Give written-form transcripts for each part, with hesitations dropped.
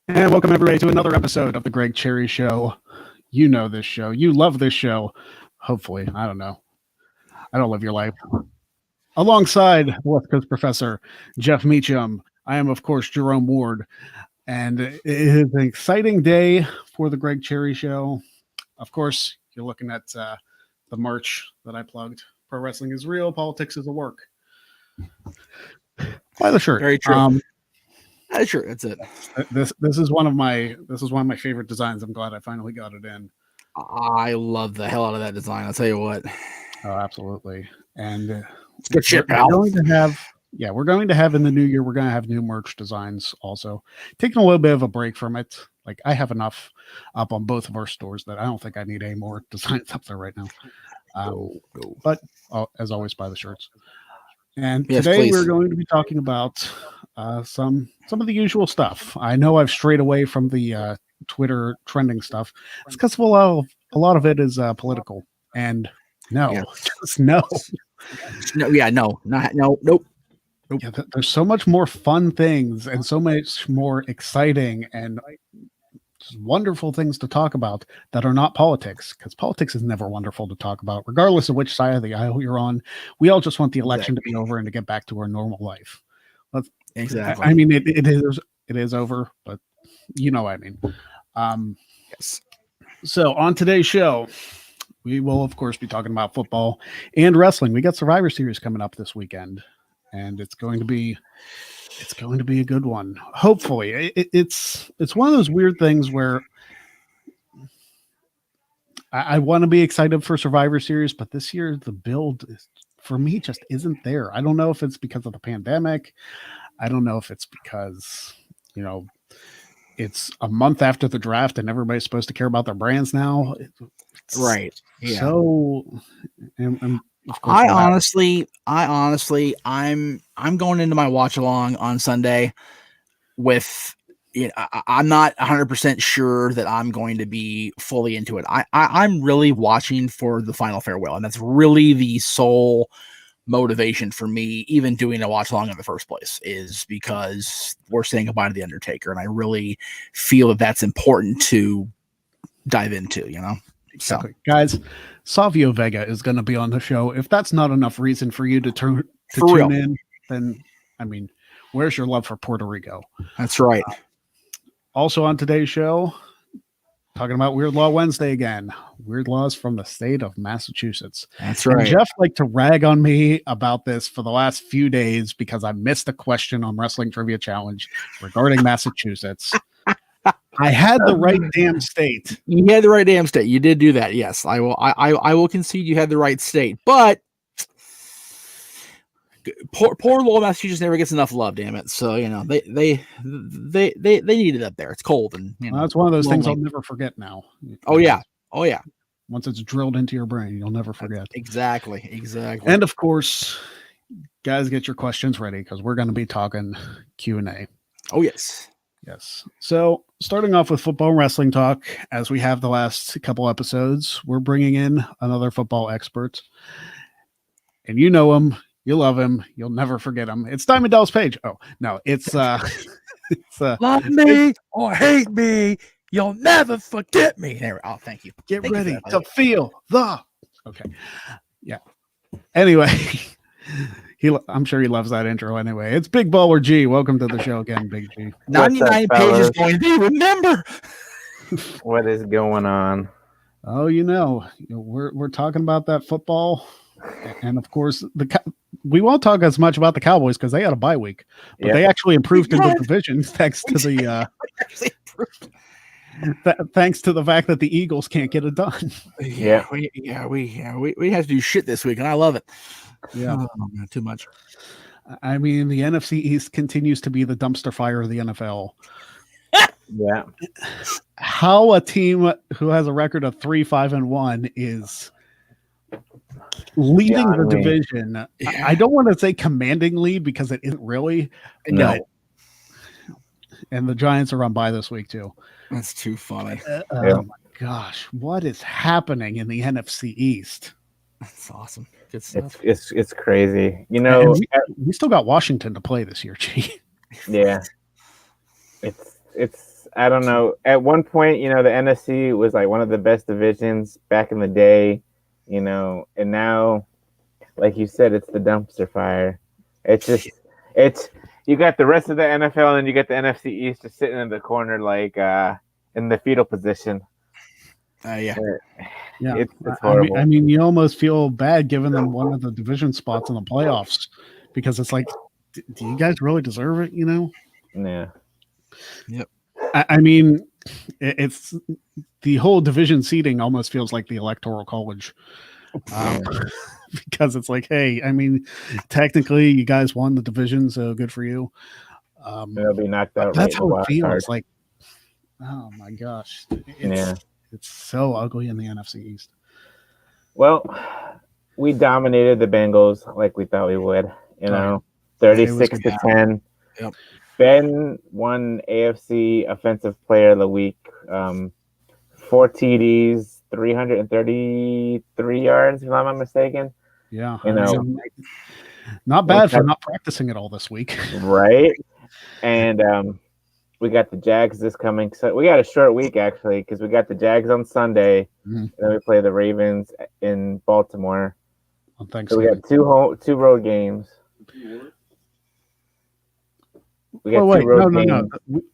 And welcome everybody to another episode of the Greg Cherry Show. You know this show. You love this show. Hopefully. I don't know. I don't live your life. Alongside West Coast Professor Jeff Meacham, I am, of course, Jerome Ward. And it is an exciting day for the Greg Cherry Show. Of course, you're looking at the merch that I plugged. Pro wrestling is real. Politics is a work. Buy the shirt. Very true. Sure, that's it. This is one of my favorite designs. I'm glad I finally got it in. I love the hell out of that design. I'll tell you what. Oh, absolutely. And good shit, pal. We're going to have in the new year. We're going to have new merch designs. Also, taking a little bit of a break from it. Like I have enough up on both of our stores that I don't think I need any more designs up there right now. But as always, buy the shirts. And yes, today we're going to be talking about some of the usual stuff. I know I've strayed away from the Twitter trending stuff. It's because a lot of it is political. And just no. Nope. Yeah, there's so much more fun things and so much more exciting and wonderful things to talk about that are not politics, because politics is never wonderful to talk about, regardless of which side of the aisle you're on. We all just want the election to be over and to get back to our normal life. Exactly. I mean, it is over, but you know what I mean. Yes. So on today's show, we will, of course, be talking about football and wrestling. We got Survivor Series coming up this weekend, and it's going to be a good one. Hopefully, it's one of those weird things where I want to be excited for Survivor Series, but this year the build for me just isn't there. I don't know if it's because of the pandemic. I don't know if it's because it's a month after the draft and everybody's supposed to care about their brands now. Right. Yeah. So, I honestly, I'm going into my watch along on Sunday with, I'm not 100% sure that I'm going to be fully into it. I'm really watching for the final farewell, and that's really the sole motivation for me, even doing a watch along in the first place, is because we're saying goodbye to the Undertaker, and I really feel that that's important to dive into, Exactly. So, guys, Savio Vega is going to be on the show. If that's not enough reason for you to tune in, then I mean, where's your love for Puerto Rico? That's right. Also on today's show, talking about Weird Law Wednesday again. Weird laws from the state of Massachusetts. That's right. And Jeff liked to rag on me about this for the last few days because I missed a question on Wrestling Trivia Challenge regarding Massachusetts. I had the right damn state. You had the right damn state. You did do that. Yes, I will. I will concede you had the right state, but poor little Massachusetts never gets enough love. Damn it! So they need it up there. It's cold, and that's one of those things I'll never forget now. Oh yeah. Once it's drilled into your brain, you'll never forget. Exactly. And of course, guys, get your questions ready because we're going to be talking Q&A. Oh yes. Yes. So starting off with football and wrestling talk, as we have the last couple episodes, we're bringing in another football expert. And you know him. You love him. You'll never forget him. It's Diamond Dallas Page. Oh, no. It's love me or hate me. You'll never forget me. There. Oh, thank you. Get ready to feel the... Okay. Yeah. Anyway... I'm sure he loves that intro anyway. It's Big Baller G. Welcome to the show again, Big G. 99 pages going, do you remember? What is going on? Oh, we're talking about that football. And of course, we won't talk as much about the Cowboys because they had a bye week. But they actually improved in the division thanks to the thanks to the fact that the Eagles can't get it done. We have to do shit this week, and I love it. Yeah, not too much. I mean, the NFC East continues to be the dumpster fire of the NFL. Yeah. How a team who has a record of 3-5-1 is leading the division. I don't want to say commanding lead because it isn't really. No. And the Giants are on bye this week too. That's too funny. Oh my gosh, what is happening in the NFC East? That's awesome. Good stuff. It's crazy. We still got Washington to play this year, G. Yeah. It's I don't know. At one point, the NFC was like one of the best divisions back in the day, and now, like you said, it's the dumpster fire. It's just, you got the rest of the NFL and then you got the NFC East just sitting in the corner, like in the fetal position. Yeah. Yeah, It's horrible. I mean, you almost feel bad giving them one of the division spots in the playoffs because it's like, do you guys really deserve it? Yeah. Yep. I mean, it's the whole division seating almost feels like the electoral college. Because it's like, hey, I mean, technically you guys won the division, so good for you. They'll be knocked out. That's right how it feels. card. Like, oh my gosh, it's so ugly in the NFC East. Well, we dominated the Bengals like we thought we would. 36-10. Yep. Ben won AFC Offensive Player of the Week. 4 TDs, 333 yards, if I'm not mistaken. Yeah, not bad for not practicing it all this week, right? And we got the Jags this coming. So we got a short week actually because we got the Jags on Sunday, and then we play the Ravens in Baltimore. On Thanksgiving. So we got two road games. We got no.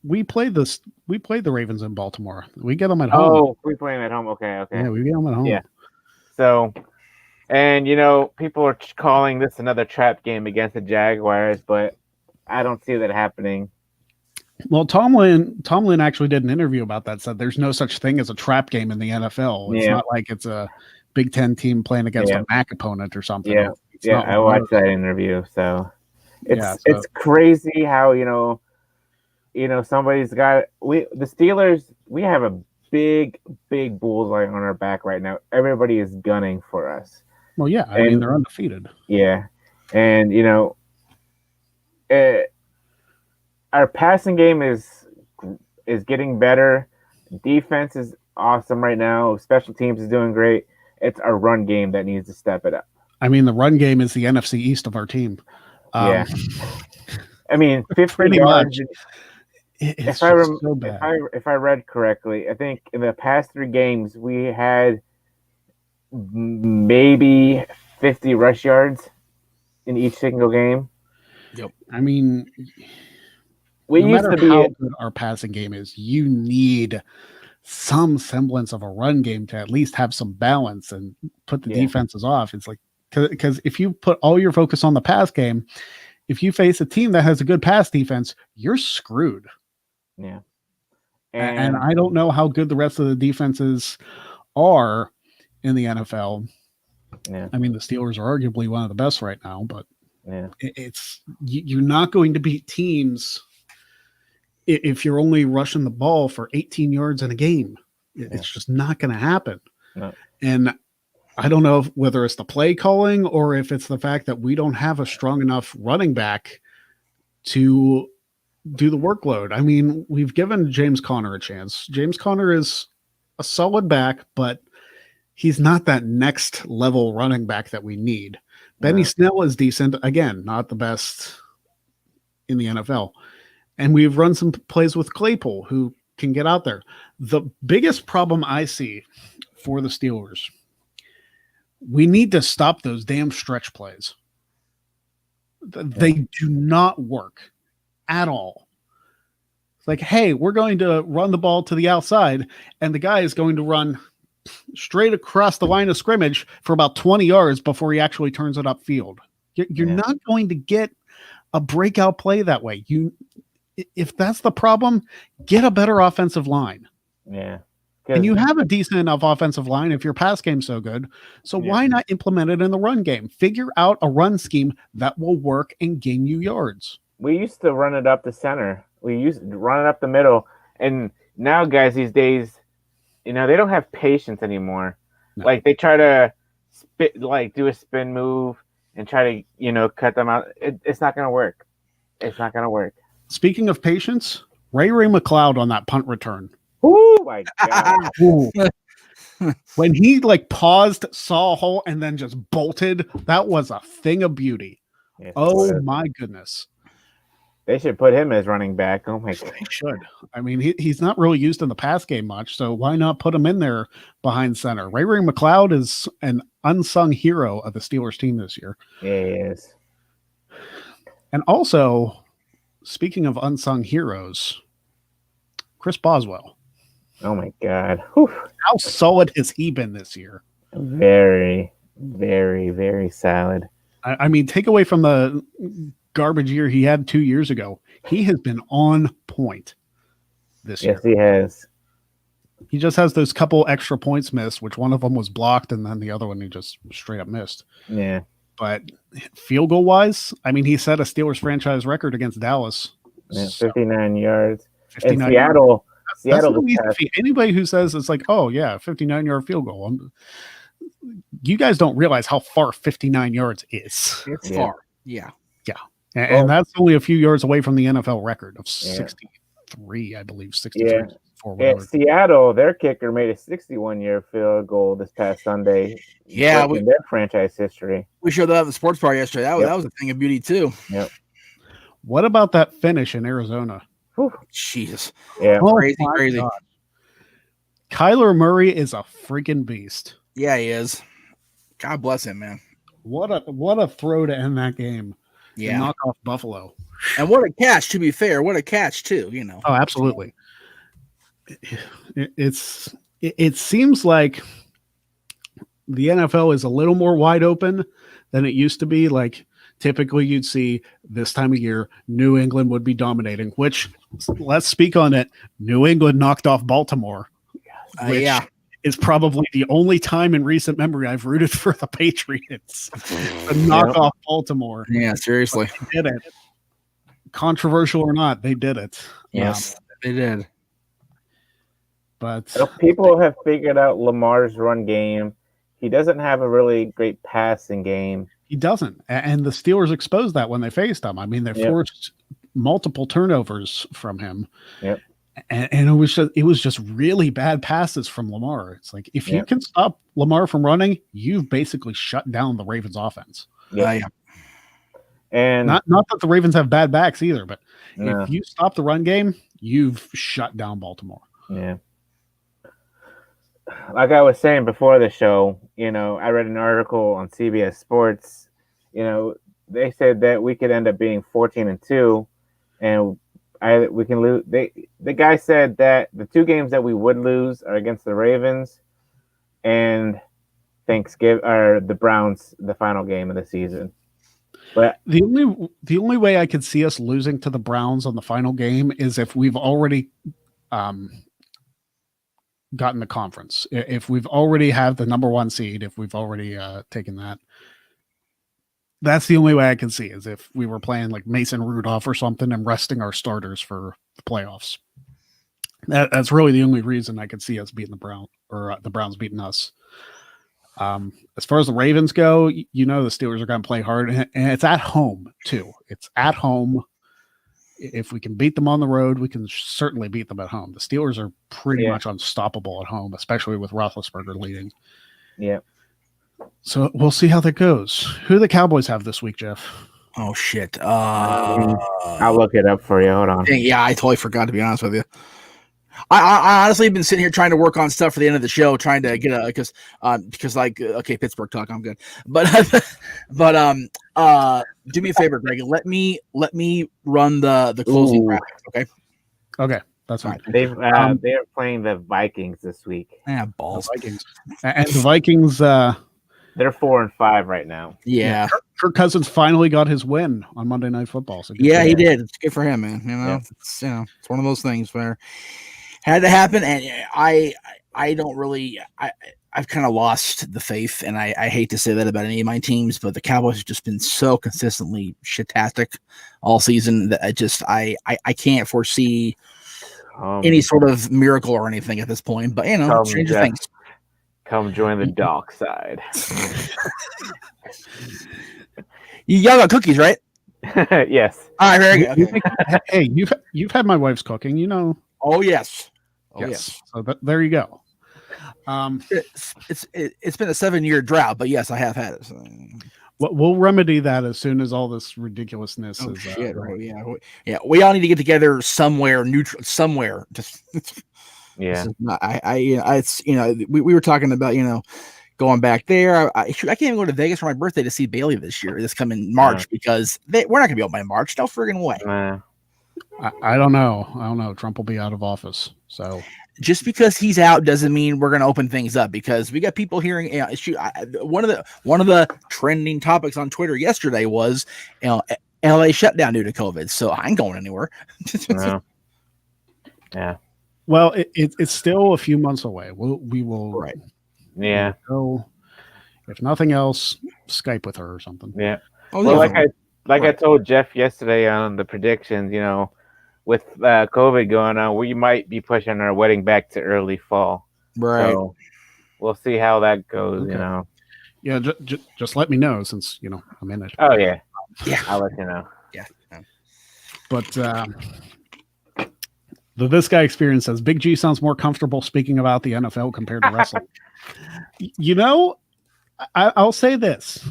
We played this. We played the Ravens in Baltimore. We get them at home. Oh, we play them at home. Okay. Yeah, we get them at home. Yeah. So, and people are calling this another trap game against the Jaguars, but I don't see that happening. Well, Tomlin actually did an interview about that. Said there's no such thing as a trap game in the NFL. It's not like it's a Big Ten team playing against a MAC opponent or something. Yeah, I watched that interview. So it's crazy how somebody's got the Steelers. We have a big bullseye on our back right now. Everybody is gunning for us. Well, yeah, I mean they're undefeated. Yeah, and our passing game is getting better. Defense is awesome right now. Special teams is doing great. It's our run game that needs to step it up. I mean, the run game is the NFC East of our team. Yeah, I mean, 50 yards. If I read correctly, I think in the past 3 games we had maybe 50 rush yards in each single game. Yep. I mean, we used to be how good our passing game is. You need some semblance of a run game to at least have some balance and put the defenses off. It's like because if you put all your focus on the pass game, if you face a team that has a good pass defense, you're screwed. Yeah. And I don't know how good the rest of the defenses are in the NFL. Yeah. I mean, the Steelers are arguably one of the best right now, but yeah, you're not going to beat teams if you're only rushing the ball for 18 yards in a game. It's just not going to happen. No. And I don't know whether it's the play calling or if it's the fact that we don't have a strong enough running back to do the workload. I mean, we've given James Conner a chance. James Conner is a solid back, but he's not that next level running back that we need. Benny Snell is decent. Again, not the best in the NFL. And we've run some plays with Claypool who can get out there. The biggest problem I see for the Steelers, we need to stop those damn stretch plays. They do not work at all. It's like, hey, we're going to run the ball to the outside, and the guy is going to run straight across the line of scrimmage for about 20 yards before he actually turns it upfield. You're not going to get a breakout play that way. If that's the problem, get a better offensive line. Yeah. And you have a decent enough offensive line if your pass game's so good. So why not implement it in the run game? Figure out a run scheme that will work and gain you yards. We used to run it up the center. We used to run it up the middle. And now guys these days, they don't have patience anymore. No. Like they try to do a spin move and try to, cut them out. It's not going to work. It's not going to work. Speaking of patience, Ray McLeod on that punt return. Oh my God. When he paused, saw a hole, and then just bolted, that was a thing of beauty. Yes, my goodness. They should put him as running back. Oh my god. They should. I mean, he's not really used in the pass game much, so why not put him in there behind center? Ray McLeod is an unsung hero of the Steelers team this year. Yeah, he is. And also, speaking of unsung heroes, Chris Boswell. Oh my god. Whew. How solid has he been this year? Very, very, very solid. I mean, take away from the garbage year he had 2 years ago, he has been on point this year. Yes, he has. He just has those couple extra points missed, which one of them was blocked, and then the other one he just straight up missed. Yeah. But field goal wise, I mean, he set a Steelers franchise record against Dallas. Yeah, So, 59 yards. 59 And Seattle. That's Seattle no this easy past- feat. Anybody who says it's like, oh yeah, 59-yard field goal. You guys don't realize how far 59 yards is. It's Yeah. far. Yeah. And, Well- that's only a few yards away from the NFL record of Yeah. 63, I believe. 63. Yeah. At Seattle, their kicker made a 61-yard field goal this past Sunday. Yeah, in their franchise history. We showed that at the sports bar yesterday. That was, Yep. that was a thing of beauty too. What about that finish in Arizona? Whew. Jesus. Yeah. Oh Crazy, my crazy. God. Kyler Murray is a freaking beast. Yeah, he is. God bless him, man. What a throw to end that game. To Yeah. knock off Buffalo. And what a catch, to be fair. What a catch, too, you know. Oh, absolutely. It seems like the NFL is a little more wide open than it used to be. Like typically you'd see this time of year, New England would be dominating, which let's speak on it. New England knocked off Baltimore, which Yeah. is probably the only time in recent memory I've rooted for the Patriots to knock off Baltimore. Yeah, seriously. They did it. Controversial or not, they did it. Yes, they did. But So people have figured out Lamar's run game. He doesn't have a really great passing game. he doesn't. And the Steelers exposed that when they faced him. I mean, they Yep. forced multiple turnovers from him. Yep. And it was just really bad passes from Lamar. It's like if you Yep. can stop Lamar from running, you've basically shut down the Ravens offense. Yeah. Yeah. And Not that the Ravens have bad backs either, but no, if you stop the run game, you've shut down Baltimore. yeah. Like I was saying before the show, I read an article on CBS Sports. They said that we could end up being 14-2, and we can lose. The guy said that the two games that we would lose are against the Ravens and Thanksgiving, or the Browns, the final game of the season. But The only way I could see us losing to the Browns on the final game is if we've already gotten the conference. If we've already have the number one seed, if we've already taken that. That's the only way I can see is if we were playing like Mason Rudolph or something and resting our starters for the playoffs. That's really the only reason I could see us beating the Browns beating us. As far as the Ravens go, the Steelers are going to play hard, and it's at home too. It's at home. If we can beat them on the road, we can certainly beat them at home. The Steelers are pretty much unstoppable at home, especially with Roethlisberger leading. yeah, So we'll see how that goes. Who do the Cowboys have this week, Jeff? Oh, shit. I'll look it up for you. Hold on. Yeah, I totally forgot, to be honest with you. I honestly have been sitting here trying to work on stuff for the end of the show, trying to get because Pittsburgh talk, I'm good, but do me a favor, Greg, let me run the closing Ooh. graphics, okay? Okay, that's fine. They're playing the Vikings this week. Yeah, The balls. Vikings. And the Vikings, They're 4-5 right now. Yeah, Kirk Cousins finally got his win on Monday Night Football. So good yeah, for he him. did. It's good for him, man. Yeah. It's it's one of those things where had to happen, and I don't really I've kind of lost the faith, and I hate to say that about any of my teams, but the Cowboys have just been so consistently shitastic all season that I can't foresee any sort of miracle or anything at this point. But stranger Jeff, things. Come join the dark side. Y'all got cookies, right? Yes. All right, very good. Okay. Hey, you've had my wife's cooking, Oh yes. Oh Yes. yes. So there you go. It's been a 7-year drought, but yes, I have had it. So. We'll remedy that as soon as all this ridiculousness Oh is. shit! Right? Yeah. We all need to get together somewhere neutral, somewhere. Just Yeah. It's we were talking about going back there. I can't even go to Vegas for my birthday to see Bailey this year, this coming March, because we're not going to be open by March. No friggin' way. I don't know. Trump will be out of office. So just because he's out doesn't mean we're going to open things up, because we got people hearing. One of the trending topics on Twitter yesterday was, LA shutdown due to COVID. So I ain't going anywhere. No. Yeah. Well, it's still a few months away. We will. Right. Yeah. So, if nothing else, Skype with her or something. Yeah. Oh, Well, yeah. I told Jeff yesterday on the predictions, with COVID going on, we might be pushing our wedding back to early fall. Right. So we'll see how that goes. Okay. Yeah. Just let me know, since I'm in it. Oh yeah. Yeah. I'll let you know. Yeah. But This Guy Experience says Big G sounds more comfortable speaking about the NFL compared to wrestling. I'll say this.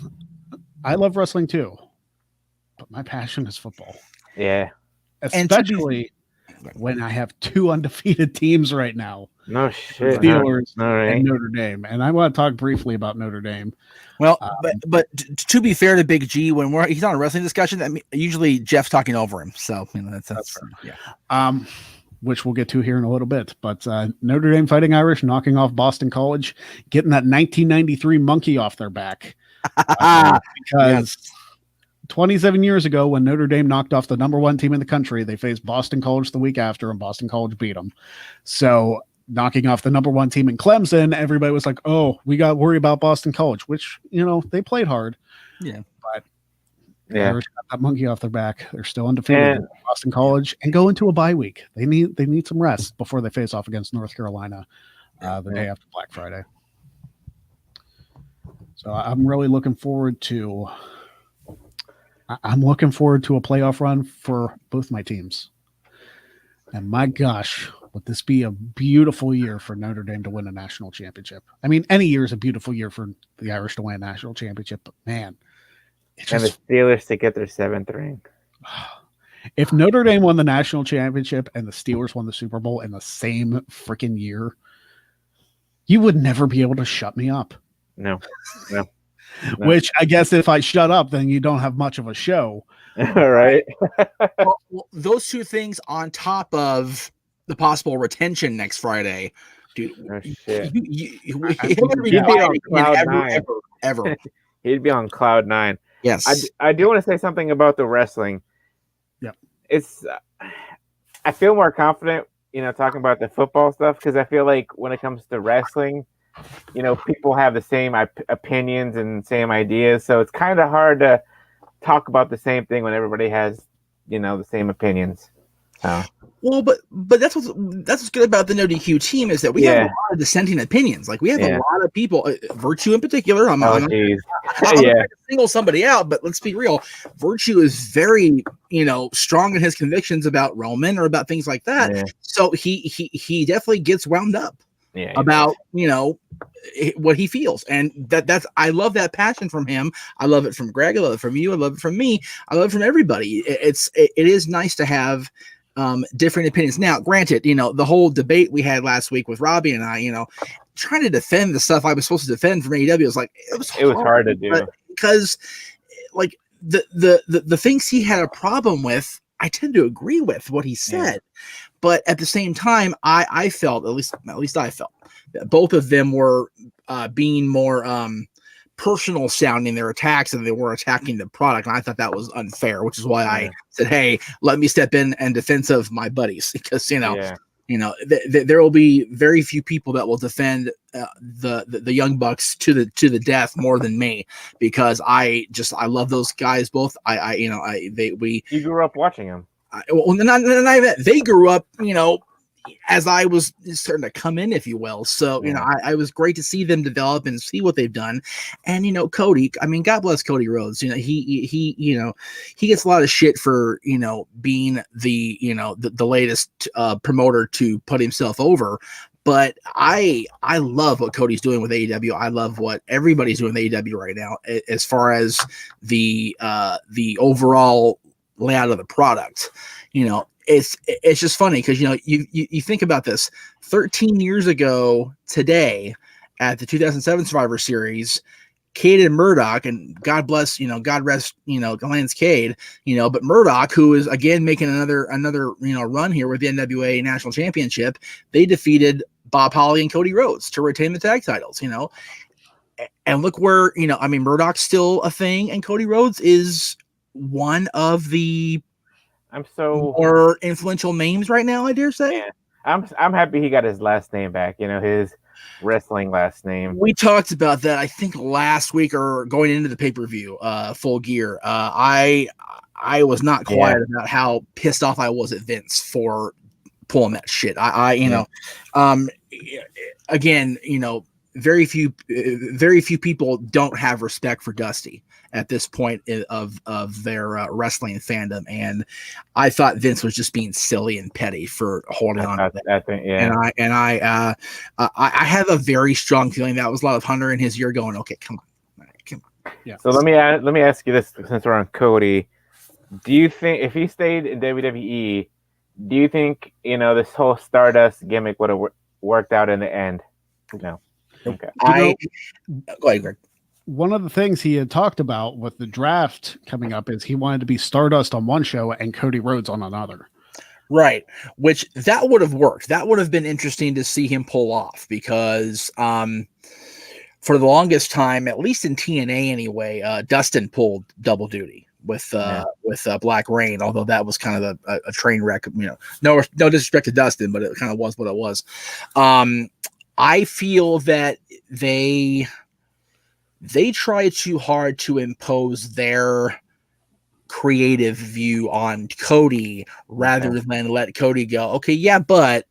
I love wrestling too, but my passion is football. Yeah. Especially when I have two undefeated teams right now. No shit. Steelers Right. and Notre Dame. And I want to talk briefly about Notre Dame. Well, but to be fair to Big G, when he's on a wrestling discussion, usually Jeff's talking over him. So that's fair. Yeah. Which we'll get to here in a little bit. But Notre Dame Fighting Irish knocking off Boston College, getting that 1993 monkey off their back. Because 27 years ago, when Notre Dame knocked off the number one team in the country, they faced Boston College the week after, and Boston College beat them. So knocking off the number one team in Clemson, everybody was like, oh, we got to worry about Boston College, which, they played hard. Yeah. But Yeah. Irish got that monkey off their back. They're still undefeated. Boston College, and go into a bye week. They need some rest before they face off against North Carolina the day after Black Friday. So I'm really looking forward to. I'm looking forward to a playoff run for both my teams. And my gosh, would this be a beautiful year for Notre Dame to win a national championship? I mean, any year is a beautiful year for the Irish to win a national championship, but man, And the Steelers to get their 7th ring. If Notre Dame won the national championship and the Steelers won the Super Bowl in the same freaking year, you would never be able to shut me up. No. Which I guess if I shut up, then you don't have much of a show. All right. well, those two things on top of the possible retention next Friday, dude. Oh, shit. He'd be on cloud nine. Ever. He'd be on cloud 9. Yes. I do want to say something about the wrestling. Yeah. It's I feel more confident, talking about the football stuff, because I feel like when it comes to wrestling, people have the same opinions and same ideas. So it's kind of hard to talk about the same thing when everybody has, the same opinions. Well, but that's what's good about the No DQ team, is that we have a lot of dissenting opinions. Like we have a lot of people, Virtue in particular. I'm not to single somebody out, but let's be real. Virtue is very, strong in his convictions about Roman or about things like that. Yeah. So he definitely gets wound up about what he feels, and that's I love that passion from him. I love it from Greg. I love it from you. I love it from me. I love it from everybody. It is nice to have different opinions. Now, granted, the whole debate we had last week with Robbie and I, trying to defend the stuff I was supposed to defend from AEW was like it was hard to do, because like the things he had a problem with, I tend to agree with what he said, but at the same time, I felt at least I felt that both of them were being more personal sounding their attacks than they were attacking the product, and I thought that was unfair, which is why I said, hey, let me step in defense of my buddies, because there will be very few people that will defend the Young Bucks to the death more than me, because I love those guys both. You grew up watching them. They grew up, as I was starting to come in, if you will. So, I was great to see them develop and see what they've done. And, Cody, I mean, God bless Cody Rhodes. He gets a lot of shit for, being the latest promoter to put himself over. But I love what Cody's doing with AEW. I love what everybody's doing with AEW right now, as far as the overall layout of the product. It's just funny because you think about this. 13 years ago today, at the 2007 Survivor Series, Cade and Murdoch, and God bless, God rest, Lance Cade, but Murdoch, who is again making another run here with the NWA National Championship, they defeated Bob Holly and Cody Rhodes to retain the tag titles, and look where, Murdoch's still a thing, and Cody Rhodes is one of the more influential names right now, I dare say. Yeah. I'm happy he got his last name back, his wrestling last name. We talked about that, I think, last week or going into the pay-per-view, Full Gear. I was not quiet about how pissed off I was at Vince for pulling that shit. Again, very few people don't have respect for Dusty at this point of their wrestling fandom, and I thought Vince was just being silly and petty for holding on to that. And I have a very strong feeling that was a lot of Hunter in his ear going, okay, come on. Yeah. So let me ask you this, since we're on Cody, do you think if he stayed in WWE, do you think this whole Stardust gimmick would have worked out in the end? No. Okay. Go ahead, Greg. One of the things he had talked about with the draft coming up is he wanted to be Stardust on one show and Cody Rhodes on another. Right. Which that would have worked. That would have been interesting to see him pull off because for the longest time, at least in TNA anyway, Dustin pulled double duty with Black Rain, although that was kind of a train wreck. No disrespect to Dustin, but it kind of was what it was. I feel that they try too hard to impose their creative view on Cody rather than let Cody go, okay, yeah, but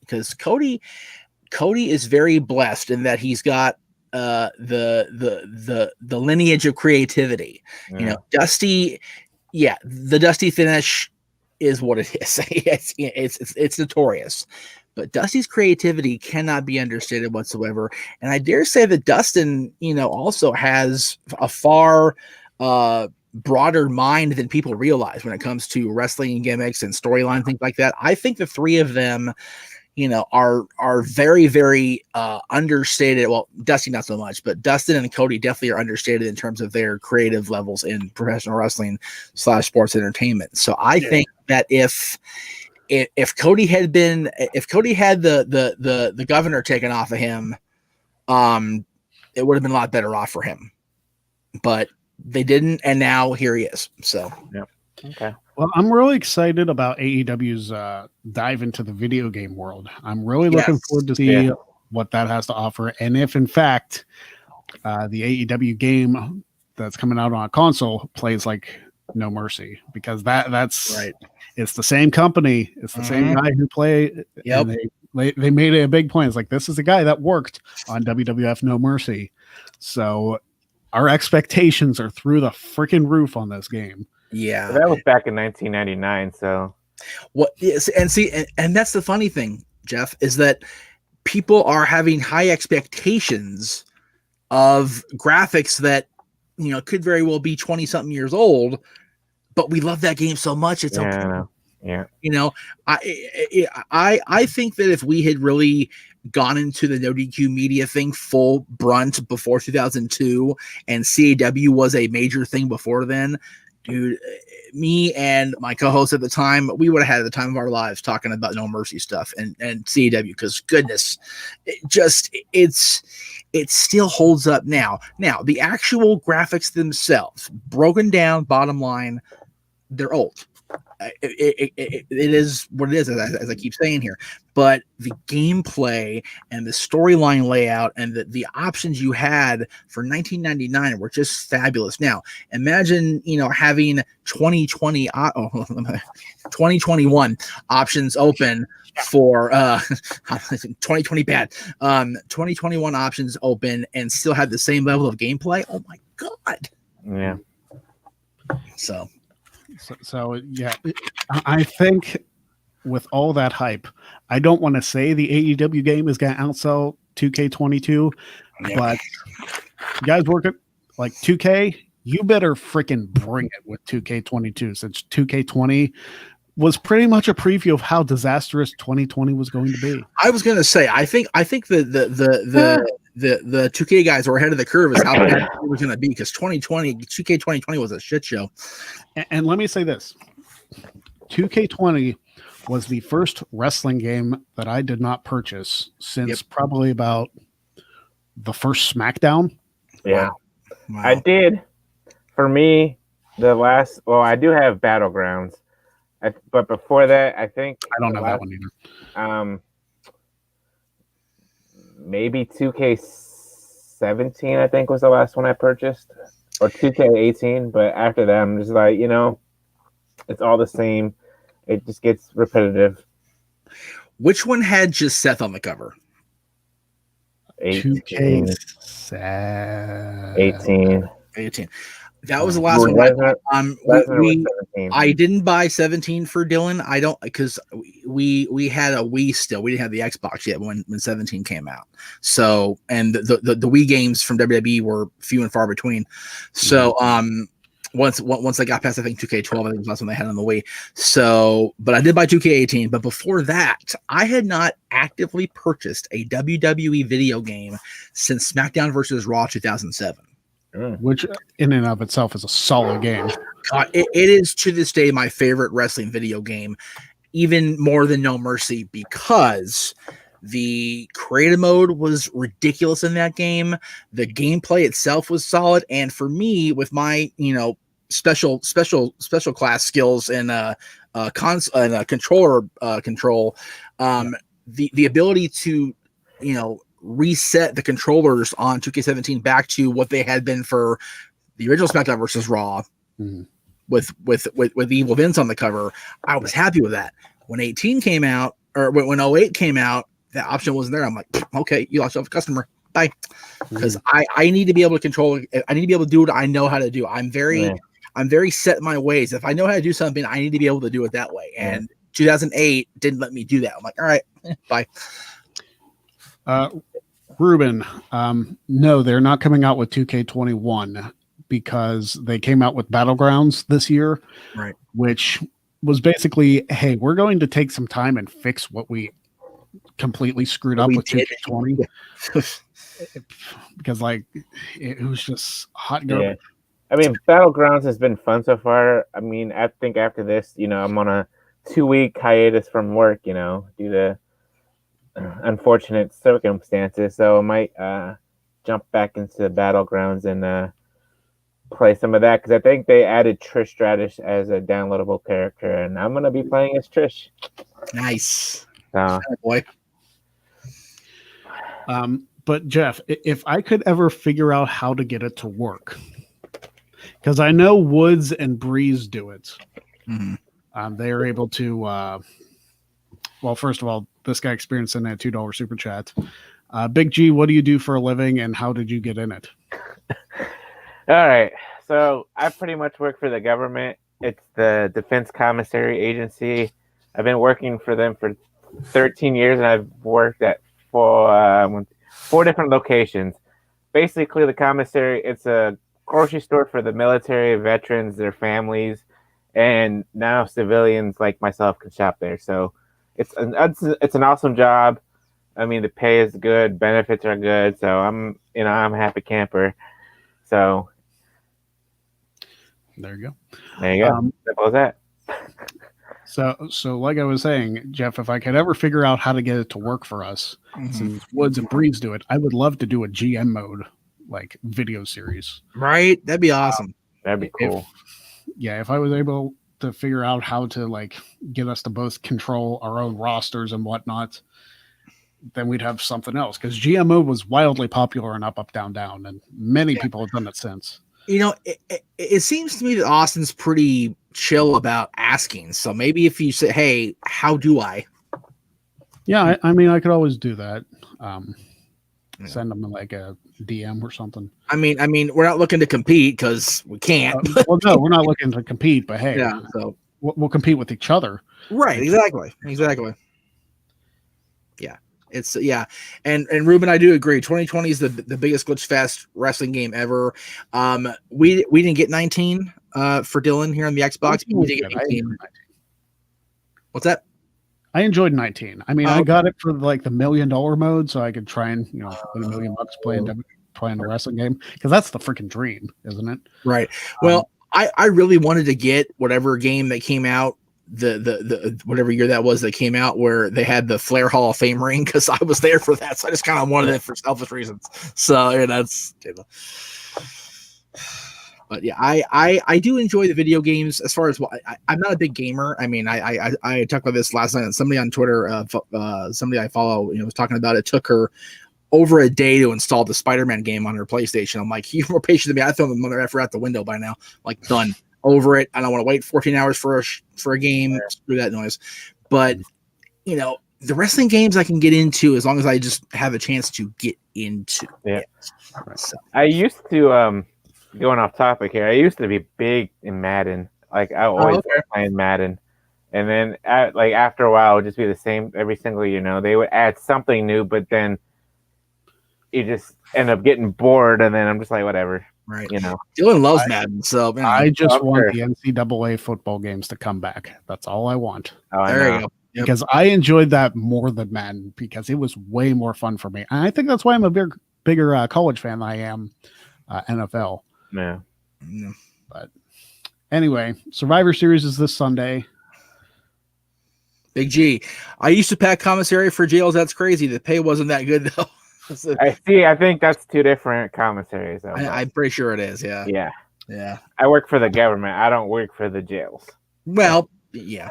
because Cody is very blessed in that he's got the lineage of creativity. Dusty, the Dusty finish is what it is. It's notorious. But Dusty's creativity cannot be understated whatsoever. And I dare say that Dustin, also has a far broader mind than people realize when it comes to wrestling gimmicks and storyline, things like that. I think the three of them, are very, very understated. Well, Dusty not so much, but Dustin and Cody definitely are understated in terms of their creative levels in professional wrestling / sports entertainment. So I think that if Cody had the governor taken off of him, it would have been a lot better off for him. But they didn't, and now here he is. So okay. Well, I'm really excited about AEW's dive into the video game world. I'm really looking forward to see what that has to offer, and if in fact the AEW game that's coming out on a console plays like No Mercy, because that's right. It's the same company. It's the same guy who played. Yep. They made it a big point. It's like, this is a guy that worked on WWF No Mercy. So our expectations are through the freaking roof on this game. Yeah. So that was back in 1999. So what is, and see, and that's the funny thing, Jeff, is that people are having high expectations of graphics that, could very well be 20 something years old, but we love that game so much. It's okay. Yeah. I think that if we had really gone into the No DQ media thing full brunt before 2002 and CAW was a major thing before then, dude, me and my co-host at the time, we would have had the time of our lives talking about No Mercy stuff and CAW, because goodness, it still holds up now. Now, the actual graphics themselves, broken down, bottom line, they're old. It is what it is, as I keep saying here. But the gameplay and the storyline layout and the options you had for 1999 were just fabulous. Now, imagine having 2021 options open for 2020 bad 2021 options open and still have the same level of gameplay. Oh my god. Yeah. So yeah, I think with all that hype, I don't want to say the AEW game is going to outsell 2K22, but you guys work at like 2K, you better freaking bring it with 2K22, since 2K20 was pretty much a preview of how disastrous 2020 was going to be. I was gonna say, I think the 2K guys were ahead of the curve as how bad it was gonna be, because 2K 2020 was a shit show. And let me say this: 2K20 was the first wrestling game that I did not purchase since probably about the first SmackDown. Yeah, Wow. I did. For me, I do have Battlegrounds. But before that, I think I don't have that one either. Maybe 2K17, I think, was the last one I purchased, or 2K18. But after that, I'm just like, it's all the same. It just gets repetitive. Which one had just Seth on the cover? 18. 2K18. 18. That was the last one. I didn't buy 17 for Dylan. I don't, because we had a Wii still. We didn't have the Xbox yet when 17 came out. So, and the Wii games from WWE were few and far between. So once I got past, I think 2K12, I think was the last one they had on the Wii. So, but I did buy 2K18. But before that, I had not actively purchased a WWE video game since SmackDown versus Raw 2007. Which in and of itself is a solid game. God, it is to this day my favorite wrestling video game, even more than No Mercy, because the creative mode was ridiculous in that game. The gameplay itself was solid, and for me, with my special class skills and controller control, the ability to reset the controllers on 2K17 back to what they had been for the original SmackDown versus Raw, with Evil Vince on the cover. I was happy with that. When 18 came out, or when 08 came out, that option wasn't there. I'm like, okay, you lost yourself a customer. Bye. Because I need to be able to control. I need to be able to do what I know how to do. I'm very set in my ways. If I know how to do something, I need to be able to do it that way. And 2008 didn't let me do that. I'm like, all right, bye. Ruben, no, they're not coming out with 2K21 because they came out with Battlegrounds this year, right? Which was basically, hey, we're going to take some time and fix what we completely screwed up with 2K20 because it was just hot garbage. Yeah. I mean, Battlegrounds has been fun so far. I mean, I think after this, I'm on a 2-week hiatus from work, due to unfortunate circumstances. So I might jump back into Battlegrounds and play some of that, because I think they added Trish Stratus as a downloadable character, and I'm going to be playing as Trish. Nice. Boy. But Jeff, if I could ever figure out how to get it to work, because I know Woods and Breeze do it. They are able to, well, first of all, this guy experienced in that $2 super chat. Big G, what do you do for a living and how did you get in it? All right. So I pretty much work for the government. It's the Defense Commissary Agency. I've been working for them for 13 years, and I've worked at 4 different locations. Basically, the commissary, it's a grocery store for the military, veterans, their families, and now civilians like myself can shop there. So it's an awesome job. I mean, the pay is good, benefits are good, so I'm a happy camper. So there you go. Simple as that. So like I was saying, Jeff, if I could ever figure out how to get it to work for us, since Woods and Breeze do it, I would love to do a GM mode video series. Right? That'd be awesome. That'd be cool. If I was able to figure out how to get us to both control our own rosters and whatnot, then we'd have something else. Because GM mode was wildly popular in Up, Down, Down, and many people have done it since. It seems to me that Austin's pretty chill about asking. So maybe if you say, hey, how do I? Yeah, I mean, I could always do that. Send them a DM or something. I mean, we're not looking to compete because we can't. Well, no, we're not looking to compete, but hey. Yeah, so will compete with each other. Right. Exactly. Yeah. It's and Ruben, I do agree. 2020 is the biggest glitch fest wrestling game ever. We didn't get 19 for Dylan here on the Xbox. We did get 18. What's that? I enjoyed 19. I mean, I got it for like the $1 million mode, so I could try and win $1 million playing a wrestling game, because that's the freaking dream, isn't it? Right. Well, I really wanted to get whatever game that came out. The whatever year that was that came out where they had the Flair Hall of Fame ring, because I was there for that, so I just kind of wanted it for selfish reasons. So that's but yeah, I do enjoy the video games. As far as I'm not a big gamer. I mean, I talked about this last night. Somebody on Twitter, somebody I follow, was talking about it. Took her over a day to install the Spider-Man game on her PlayStation. I'm like, you're more patient than me. I throw the mother effer out the window by now. Like, done. Over it. I don't want to wait 14 hours for a game. Screw that noise. But the wrestling games I can get into as long as I just have a chance to get into. Yeah. Right. So. I used to going off topic here. I used to be big in Madden. Like, I always playing Madden, and then after a while, it would just be the same every single year. They would add something new, but then you just end up getting bored, and then I'm just like, whatever. Right. Dylan loves Madden, so I just want the NCAA football games to come back. That's all I want. Oh, there you go. Yep. Because I enjoyed that more than Madden, because it was way more fun for me. And I think that's why I'm a bigger college fan than I am NFL. Yeah. But anyway, Survivor Series is this Sunday. Big G. I used to pack commissary for Jails. That's crazy. The pay wasn't that good, though. I see. I think that's two different commissaries. I'm pretty sure it is. Yeah. Yeah. I work for the government. I don't work for the jails. Well, yeah.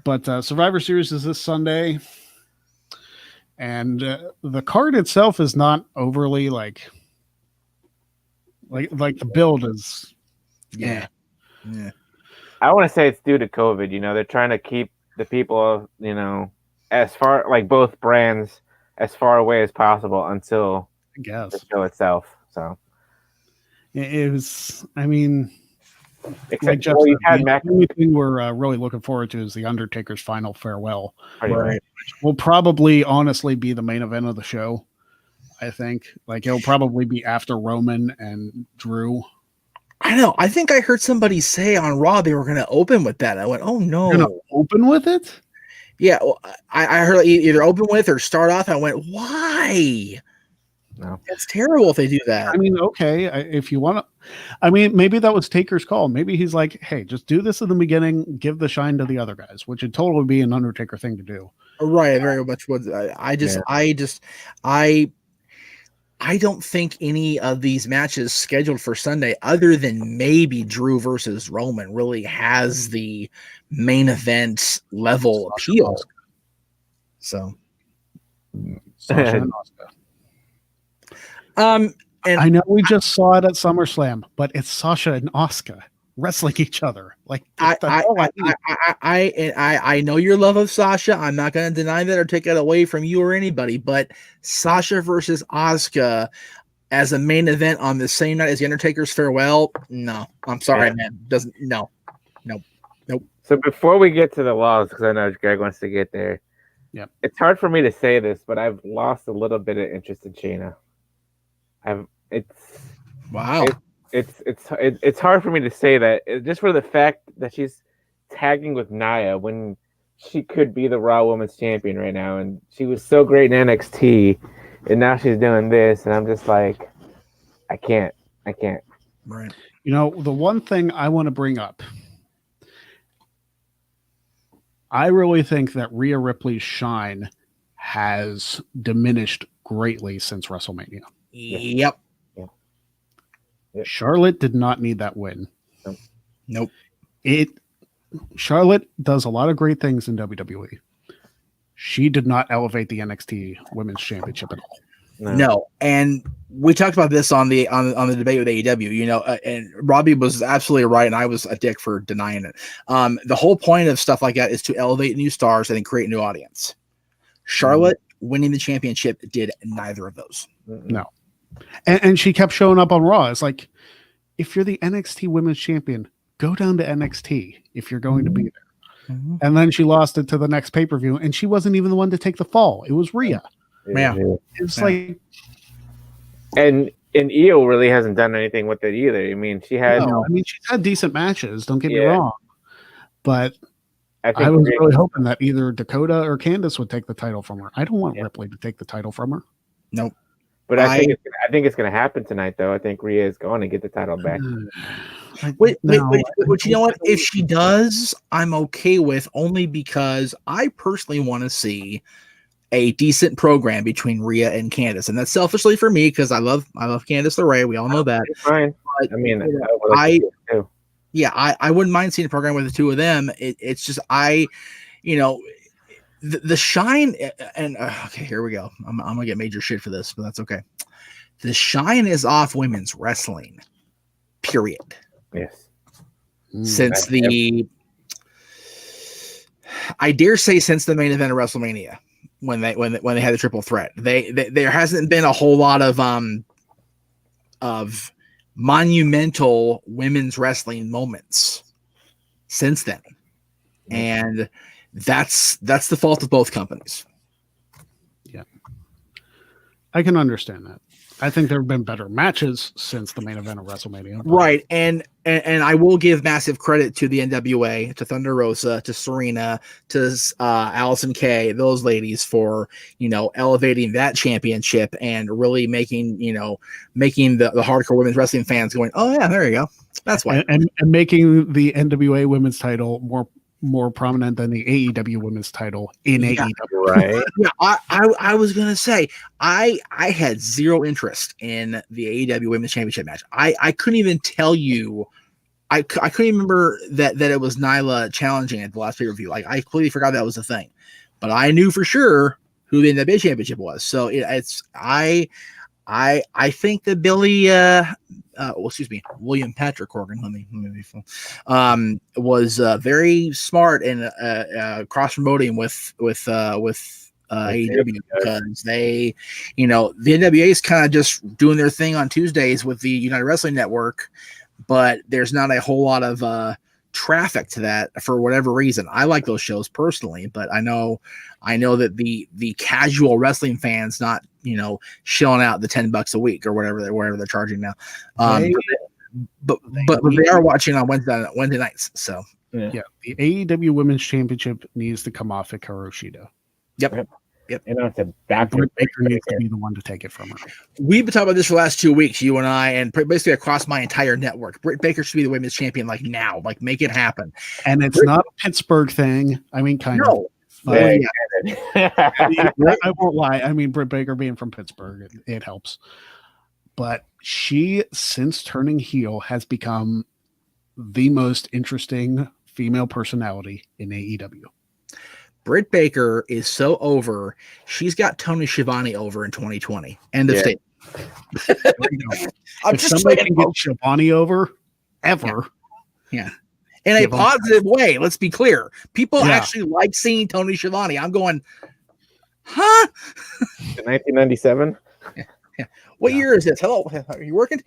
But Survivor Series is this Sunday, and the card itself is not overly like the build is. Yeah. I want to say it's due to COVID. They're trying to keep the people, as far, like both brands, as far away as possible until the show itself. So it was. I mean, except the only thing we're really looking forward to is the Undertaker's final farewell. Right. Which will probably honestly be the main event of the show. I think it'll probably be after Roman and Drew. I know. I think I heard somebody say on Raw they were going to open with that. I went, oh no, you're going to open with it? Yeah, well, I heard either open with or start off. I went, why? No, that's terrible if they do that. I mean, okay, if you want to, I mean, maybe that was Taker's call. Maybe he's like, hey, just do this in the beginning, give the shine to the other guys, which would totally be an Undertaker thing to do. Right, very much would. I don't think any of these matches scheduled for Sunday, other than maybe Drew versus Roman, really has the main event level appeal. So, Sasha and Asuka. And I know we just saw it at SummerSlam, but it's Sasha and Asuka wrestling each other. Like, I know your love of Sasha. I'm not going to deny that or take it away from you or anybody, but Sasha versus Asuka as a main event on the same night as the Undertaker's farewell, no, I'm sorry, man. Nope. So before we get to the laws, because I know Greg wants to get there, it's hard for me to say this, but I've lost a little bit of interest in Shayna. It's hard for me to say that, just for the fact that she's tagging with Nia when she could be the Raw Women's Champion right now, and she was so great in NXT, and now she's doing this, and I'm just like, I can't. Right. The one thing I want to bring up, I really think that Rhea Ripley's shine has diminished greatly since WrestleMania. Yep. Charlotte did not need that win. Nope. Charlotte does a lot of great things in WWE. She did not elevate the NXT Women's Championship at all. No. And we talked about this on the debate with AEW, and Robbie was absolutely right, and I was a dick for denying it. The whole point of stuff like that is to elevate new stars and create a new audience. Charlotte winning the championship did neither of those. No. And she kept showing up on Raw. It's like, if you're the NXT Women's Champion, go down to NXT if you're going to be there. Mhm. And then she lost it to the next pay-per-view, and she wasn't even the one to take the fall. It was Rhea. Yeah. It's Yeah. like, And Io really hasn't done anything with it either. I mean, she had. no, I mean, she's had decent matches. Don't get me Yeah. wrong, but I I was Rhea- really hoping that either Dakota or Candice would take the title from her. I don't want Yeah. Ripley to take the title from her. Nope. But I think it's going to happen tonight, though. I think Rhea is going to get the title back. Wait, No, but you know what? If she does, I'm okay with, only because I personally want to see a decent program between Rhea and Candice, and that's selfishly for me because I love Candice LeRae. We all know that. It's fine. But, I mean, you know, I would like to see it too. yeah, I wouldn't mind seeing a program with the two of them. It's just the shine and okay, here we go. I'm gonna get major shit for this, but that's okay. The shine is off women's wrestling, period. Yes. Since I dare say since the main event of WrestleMania, when they had the triple threat, there hasn't been a whole lot of monumental women's wrestling moments since then, and that's the fault of both companies. Yeah, I can understand that. I think there have been better matches since the main event of WrestleMania. Right, and I will give massive credit to the NWA, to Thunder Rosa, to Serena, to Allison Kay, those ladies for elevating that championship and really making the hardcore women's wrestling fans going, oh yeah, there you go, that's why, and making the NWA women's title more prominent than the AEW women's title in AEW. Right. Yeah, I was gonna say I had zero interest in the AEW Women's Championship match. I couldn't even tell you. I couldn't even remember that it was Nyla challenging at the last pay-per-view. Like, I completely forgot that was a thing. But I knew for sure who the NWA Championship was. So I think that William Patrick Corgan, was very smart in cross promoting with AEW, because they, the NWA is kind of just doing their thing on Tuesdays with the United Wrestling Network, but there's not a whole lot of traffic to that for whatever reason. I like those shows personally, but I know that the casual wrestling fans not shelling out the $10 a week or whatever they're charging now. But they are watching on Wednesday nights. So yeah, the AEW Women's Championship needs to come off at Karoshida. Yep. And it's a back. Britt Baker needs to be the one to take it from her. We've been talking about this for the last 2 weeks, you and I, and basically across my entire network. Britt Baker should be the women's champion, like now, like make it happen. And it's not a Pittsburgh thing. I mean, kind of. Yeah. I won't lie. I mean, Britt Baker being from Pittsburgh, it helps. But she, since turning heel, has become the most interesting female personality in AEW. Britt Baker is so over. She's got Tony Schiavone over in 2020. End of statement. I'm if just somebody saying, can get Schiavone over, ever. Yeah. In a positive way, let's be clear. People actually like seeing Tony Schiavone. I'm going, huh? 1997. Yeah. What year is this? Hello, are you working?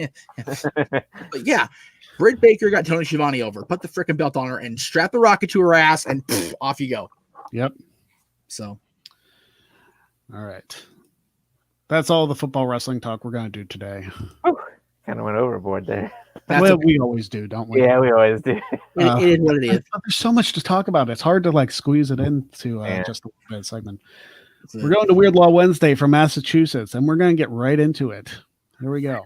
But yeah, Britt Baker got Tony Schiavone over. Put the freaking belt on her and strap the rocket to her ass, and off you go. Yep. So, all right. That's all the football wrestling talk we're going to do today. Kind of went overboard there. Well, we always do, don't we? Yeah, we always do. It is what it is. But there's so much to talk about. It's hard to squeeze it into just a little bit segment. We're going to Weird Law Wednesday from Massachusetts, and we're going to get right into it. Here we go.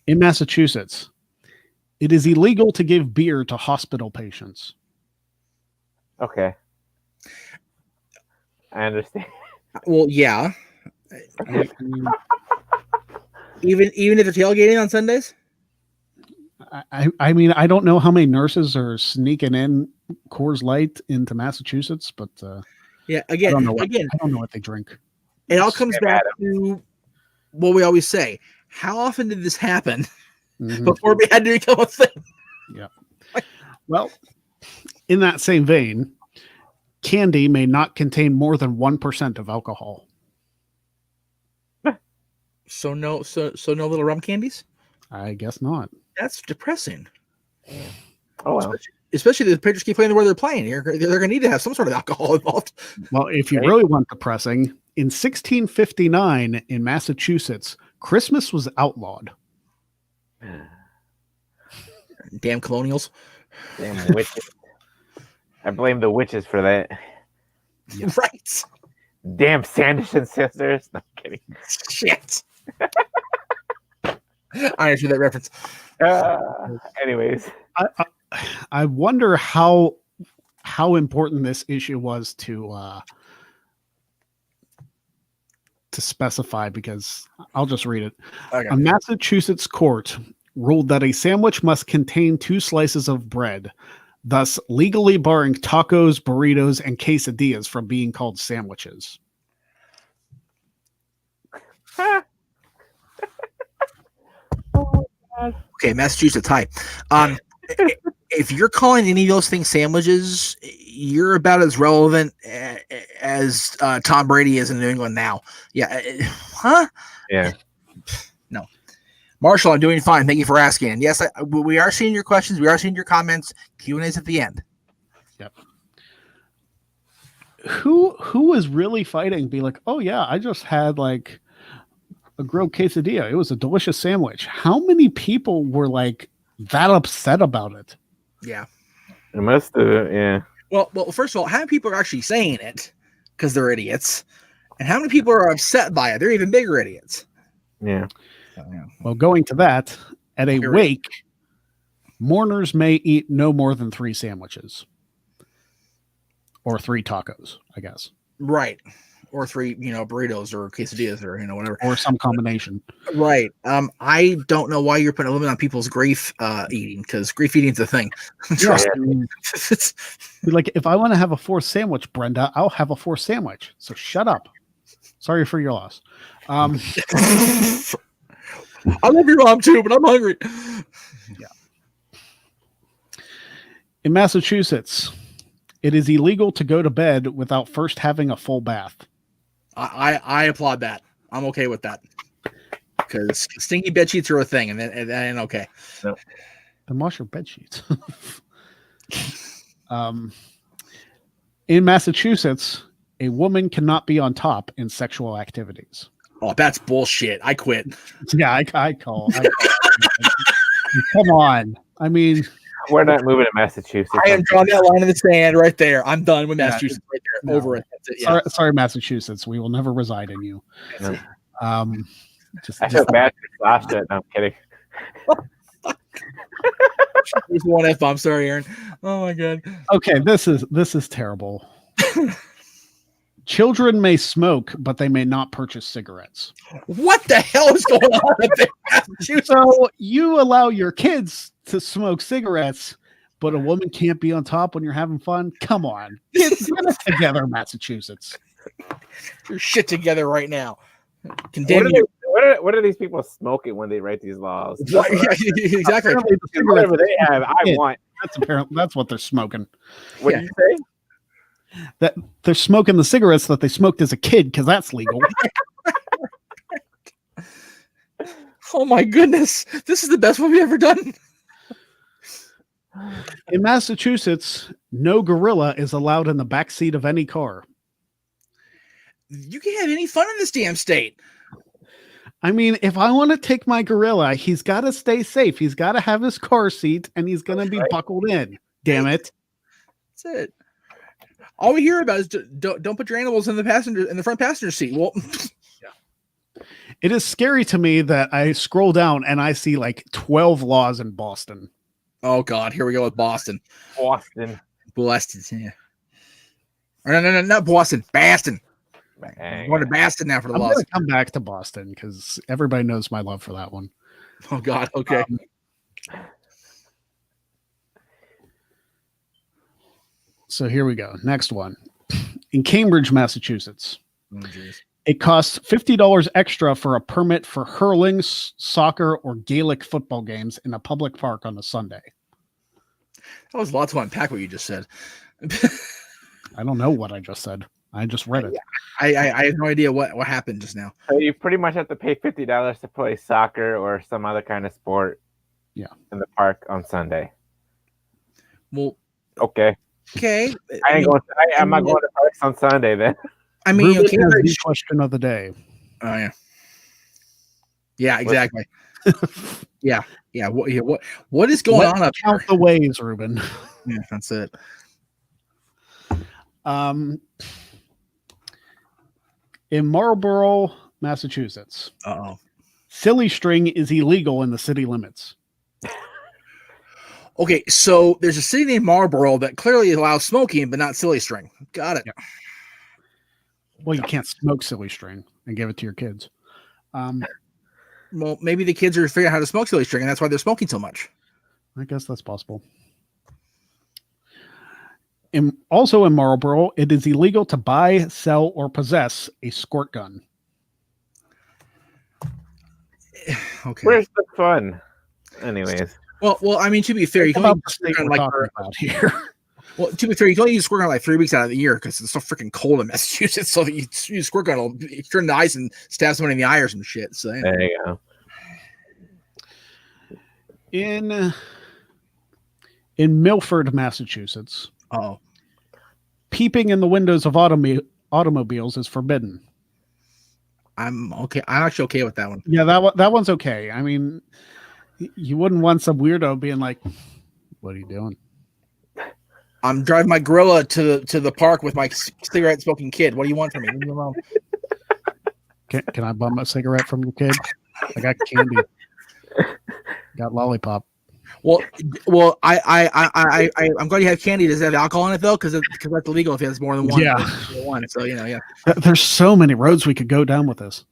In Massachusetts, it is illegal to give beer to hospital patients. Okay. I understand. Well, yeah. Even if they're tailgating on Sundays? I mean, I don't know how many nurses are sneaking in Coors Light into Massachusetts, but yeah, again, I don't know what they drink. It all comes back to what we always say. How often did this happen before we had to become a thing? Yeah. Well, in that same vein, candy may not contain more than 1% of alcohol. So no little rum candies? I guess not. That's depressing. Oh well. Especially the Patriots keep playing where they're playing. They're going to need to have some sort of alcohol involved. Well, if you Right. really want depressing, in 1659 in Massachusetts, Christmas was outlawed. Damn colonials. Damn witches. I blame the witches for that. Yeah. Right. Damn Sanderson sisters. No, I'm kidding. Shit. I understood that reference. Anyways. I wonder how important this issue was to specify, because I'll just read it. Okay. A Massachusetts court ruled that a sandwich must contain 2 slices of bread, thus legally barring tacos, burritos, and quesadillas from being called sandwiches. Okay, Massachusetts. Hi. If you're calling any of those things sandwiches, you're about as relevant as Tom Brady is in New England now. Yeah. Huh? Yeah. No. Marshall, I'm doing fine. Thank you for asking. And yes, we are seeing your questions. We are seeing your comments. Q&A's at the end. Yep. Who was really fighting? Be like, oh yeah, I just had like a grilled quesadilla. It was a delicious sandwich. How many people were like that upset about it? Yeah. It must have, yeah. Well, first of all, how many people are actually saying it because they're idiots? And how many people are upset by it? They're even bigger idiots. Yeah. Well, going to that, at a Here we- wake, mourners may eat no more than 3 sandwiches. Or 3 tacos, I guess. Right. Or 3, burritos or quesadillas or, whatever. Or some combination. Right. I don't know why you're putting a limit on people's grief eating, because grief eating is a thing. Trust I mean, be like, if I want to have a 4th sandwich, Brenda, I'll have a 4th sandwich. So shut up. Sorry for your loss. I love your mom too, but I'm hungry. In Massachusetts, it is illegal to go to bed without first having a full bath. I applaud that. I'm okay with that. Because stinky bed sheets are a thing, and that ain't okay. Then wash your bed sheets. In Massachusetts, a woman cannot be on top in sexual activities. Oh, that's bullshit. I quit. Yeah, I call. Come on. I mean, We're not moving to Massachusetts. I am drawing that line in the sand right there. I'm done with Massachusetts right there. no. Over it. That's it. Yeah. sorry, Massachusetts. We will never reside in you. No. Just, I feel bad for last it. No, I'm kidding. There's one F bomb. Sorry, Aaron. Oh my god. okay. This is terrible. Children may smoke, but they may not purchase cigarettes. What the hell is going on up there? So you allow your kids to smoke cigarettes, but a woman can't be on top when you're having fun? Come on. Get it together, Massachusetts. Your shit together right now. Condemn you. What are these people smoking when they write these laws? Exactly. Apparently the cigarettes Whatever they have, I Yeah. want. that's what they're smoking. What Yeah. did you say? That they're smoking the cigarettes that they smoked as a kid, because that's legal. Oh my goodness. This is the best one we've ever done. In Massachusetts, no gorilla is allowed in the back seat of any car. You can't have any fun in this damn state. I mean, if I want to take my gorilla, he's got to stay safe. He's got to have his car seat, and he's going to be Right. buckled in. Damn it. That's it. All we hear about is don't put your animals in the front passenger seat. Well, It is scary to me that I scroll down and I see like 12 laws in Boston. oh god, here we go with Boston. Boston. Boston, yeah. Or no, not Boston. Baston. Bang. I'm going to Baston now for the I'm laws. going to come back to Boston because everybody knows my love for that one. Oh god, okay. So here we go. Next one. In Cambridge, Massachusetts, Oh, jeez. it costs $50 extra for a permit for hurling, soccer, or Gaelic football games in a public park on a Sunday. That was a lot to unpack what you just said. I don't know what I just said. I just read it. I have no idea what happened just now. So you pretty much have to pay $50 to play soccer or some other kind of sport. Yeah. In the park on Sunday. Well, Okay. okay. I'm not going to Parks on Sunday then. I mean, Ruben okay, has the question of the day. oh yeah. Yeah, exactly. yeah. What is going on up count here? the ways, Ruben. Yeah, that's it. In Marlborough, Massachusetts, silly string is illegal in the city limits. Okay, so there's a city named Marlborough that clearly allows smoking, but not silly string. Got it. Yeah. Well, you can't smoke silly string and give it to your kids. Well, maybe the kids are figuring out how to smoke silly string, and that's why they're smoking so much. I guess that's possible. Also in Marlborough, it is illegal to buy, sell, or possess a squirt gun. Okay. Where's the fun? Anyways. Well, I mean, to be fair, you can only squirt gun about here. Well, to be fair, you can only use squirt gun like 3 weeks out of the year because it's so freaking cold in Massachusetts. So you use squirt gun, it'll turn the ice and stab someone in the eye or some shit. So yeah. There you go. In Milford, Massachusetts, peeping in the windows of automobiles is forbidden. I'm okay. I'm actually okay with that one. Yeah, that one's okay. I mean, you wouldn't want some weirdo being like, "What are you doing?" I'm driving my gorilla to the park with my cigarette smoking kid. What do you want from me? Leave me alone. Can I bum a cigarette from your kid? I got candy. Got lollipop. Well, I'm glad you have candy. Does it have alcohol in it though? Because that's illegal if it has more than one. Yeah. One. So yeah. There's so many roads we could go down with this.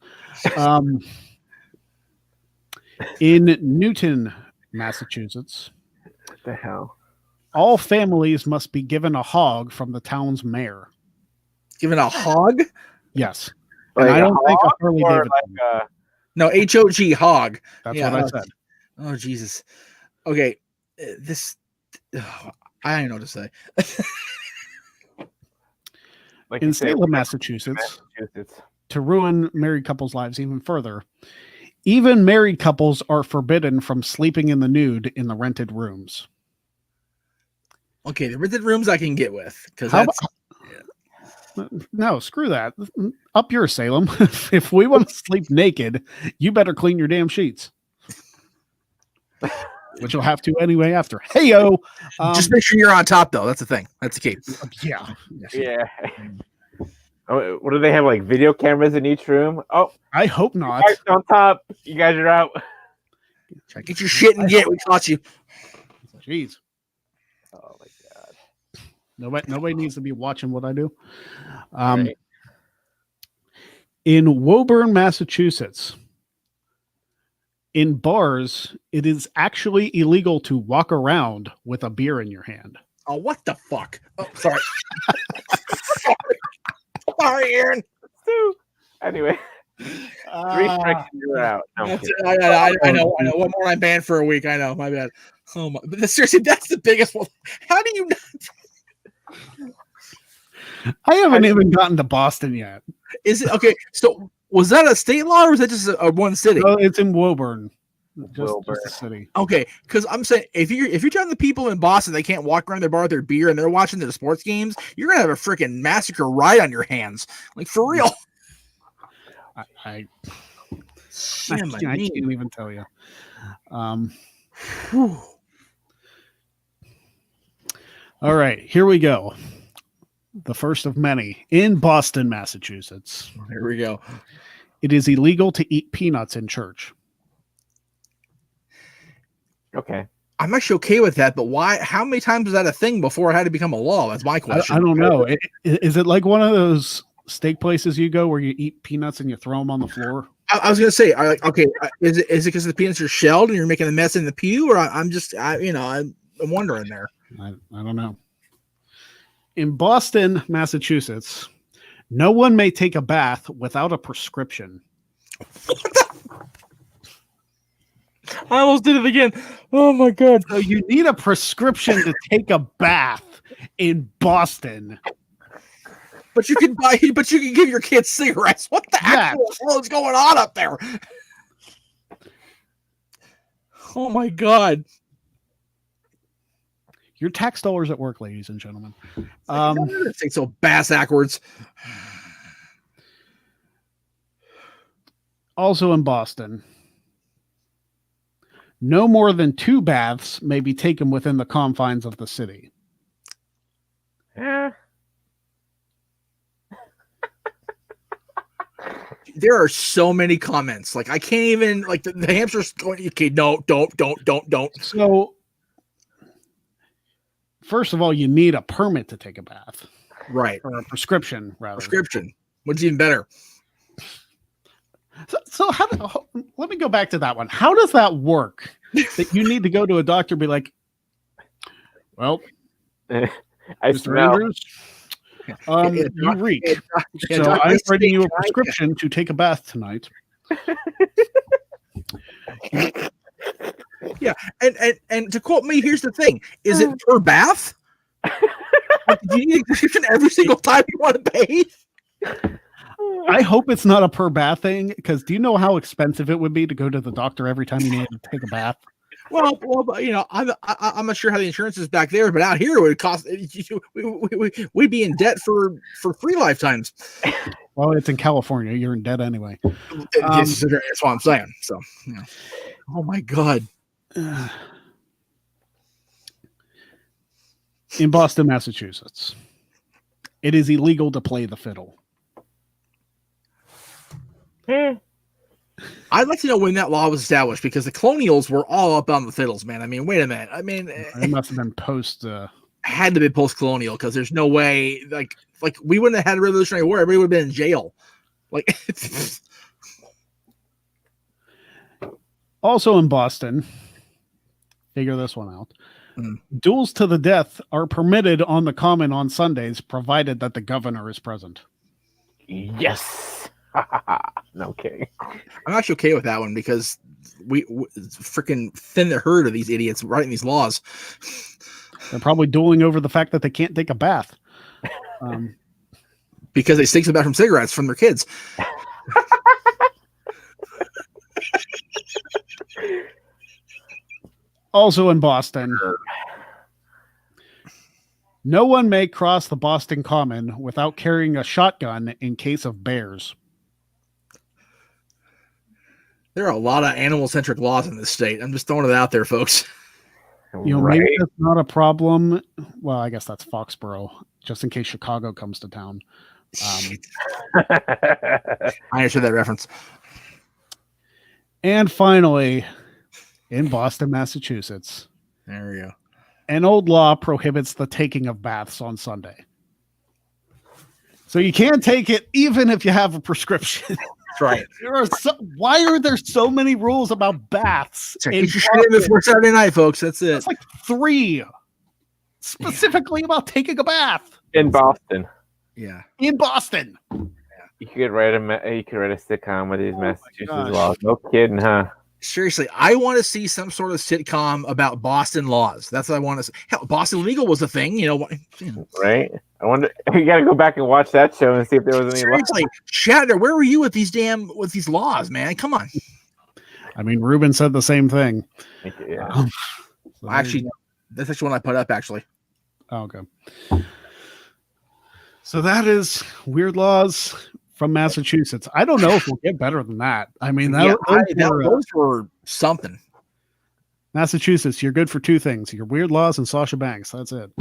In Newton, Massachusetts, What the hell? all families must be given a hog from the town's mayor. Given a hog? Yes. Like and I don't think a Harley or Davidson. No, HOG hog. That's what I said. Oh Jesus. Okay, I don't know what to say. Like in Salem, Massachusetts, to ruin married couples' lives even further, even married couples are forbidden from sleeping in the nude in the rented rooms. Okay, the rented rooms I can get with because no, screw that. Up yours, Salem. If we want to sleep naked, you better clean your damn sheets. Which you'll have to anyway after. Hey-o! Just make sure you're on top, though. That's the thing. That's the key. Yeah. Yeah. Oh, what do they have? Like video cameras in each room? Oh, I hope not. On top. You guys are out. Get your shit and get. We caught you. Jeez. Oh my god. Nobody needs to be watching what I do. Right. In Woburn, Massachusetts, in bars, it is actually illegal to walk around with a beer in your hand. Oh, what the fuck? Oh, sorry. Sorry, Aaron. Anyway. Restrictions, you're out. No, I know. One more I'm banned for a week. I know. My bad. Oh my! But seriously, that's the biggest one. How do you not? I haven't even gotten to Boston yet. Is it okay? So was that a state law or was that just a one city? No, it's in Woburn. Just a city. Okay, because I'm saying if you're telling the people in Boston they can't walk around their bar with their beer and they're watching the sports games, you're gonna have a freaking massacre right on your hands, like for real. I can't even tell you. All right, here we go. The first of many in Boston, Massachusetts. Here we go. It is illegal to eat peanuts in church. Okay. I'm actually okay with that, but why? How many times was that a thing before it had to become a law? That's my question. I don't know. Is it like one of those steak places you go where you eat peanuts and you throw them on the floor? I was gonna say, is it because the peanuts are shelled and you're making a mess in the pew, or I'm wondering there. I don't know. In Boston, Massachusetts, no one may take a bath without a prescription. I almost did it again. Oh my god! So you need a prescription to take a bath in Boston. But you can give your kids cigarettes. What the actual hell is going on up there? Oh my god! Your tax dollars at work, ladies and gentlemen. Say so bass backwards. Also in Boston, no more than 2 baths may be taken within the confines of the city. Yeah. There are so many comments. Like I can't even like the hamster's going. Okay, no, don't. So, first of all, you need a permit to take a bath, Right, or a prescription, rather. prescription. What's even better? So let me go back to that one. How does that work? That you need to go to a doctor and be like, well, I Mr. smell. Andrews, you reek. So Doc, I'm I writing you a speak, right? prescription to take a bath tonight. And to quote me, here's the thing: is it per bath? Like, do you need a prescription every single time you want to bathe? I hope it's not a per bath thing, because do you know how expensive it would be to go to the doctor every time you needed to take a bath? Well, but, you know, I'm not sure how the insurance is back there, but out here it would cost. We'd be in debt for 3 lifetimes. Well, it's in California. You're in debt anyway. That's what I'm saying. So, yeah. Oh my god. In Boston, Massachusetts, it is illegal to play the fiddle. I'd like to know when that law was established, because the colonials were all up on the fiddles, man. I mean, wait a minute. I mean, It must have been post. had to be post-colonial, because there's no way like we wouldn't have had a Revolutionary War. Everybody would have been in jail. Like, Also in Boston, figure this one out. Duels to the death are permitted on the common on Sundays, provided that the governor is present. Yes. No kidding. I'm actually okay with that one, because we freaking thin the herd of these idiots writing these laws. They're probably dueling over the fact that they can't take a bath. Because they stink to the bathroom cigarettes from their kids. Also in Boston, no one may cross the Boston Common without carrying a shotgun in case of bears. There are a lot of animal-centric laws in this state. I'm just throwing it out there, folks. You know, maybe that's not a problem. Well, I guess that's Foxborough, just in case Chicago comes to town. I understood that reference. And finally, in Boston, Massachusetts, There we go. an old law prohibits the taking of baths on Sunday. So you can't take it even if you have a prescription. That's right. Why are there so many rules about baths? Get your shit in before Saturday night, folks. That's it. It's like 3 specifically about taking a bath In Boston. Yeah. in Boston. You could write a sitcom with these Massachusetts gosh. laws. No kidding, huh? Seriously, I want to see some sort of sitcom about Boston laws. That's what I want to see. Hell, Boston Legal was a thing, you know. Right? I wonder. You got to go back and watch that show and see if there was any laws. Seriously, Shatner, where were you with these laws, man? Come on. I mean, Ruben said the same thing. Yeah. So Actually, that's actually one I put up. Actually, okay. So that is weird laws from Massachusetts. I don't know if we'll get better than that. I mean, those were something. Massachusetts, you're good for 2 things: your weird laws and Sasha Banks. That's it.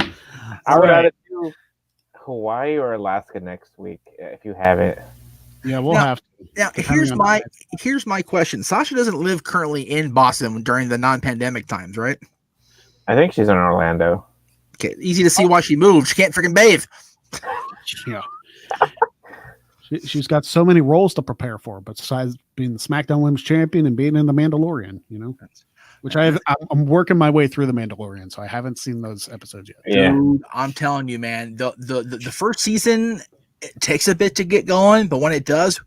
I would either do Hawaii or Alaska next week if you have it. Yeah, we'll Now- have to. Now, Depending here's my question. Sasha doesn't live currently in Boston during the non-pandemic times, right? I think she's in Orlando. Okay, easy to see why she moved. She can't freaking bathe. Yeah. She's got so many roles to prepare for, besides being the SmackDown Women's Champion and being in The Mandalorian, you know, which I'm working my way through The Mandalorian, so I haven't seen those episodes yet. Yeah. Dude, I'm telling you, man, the first season, it takes a bit to get going, but when it does,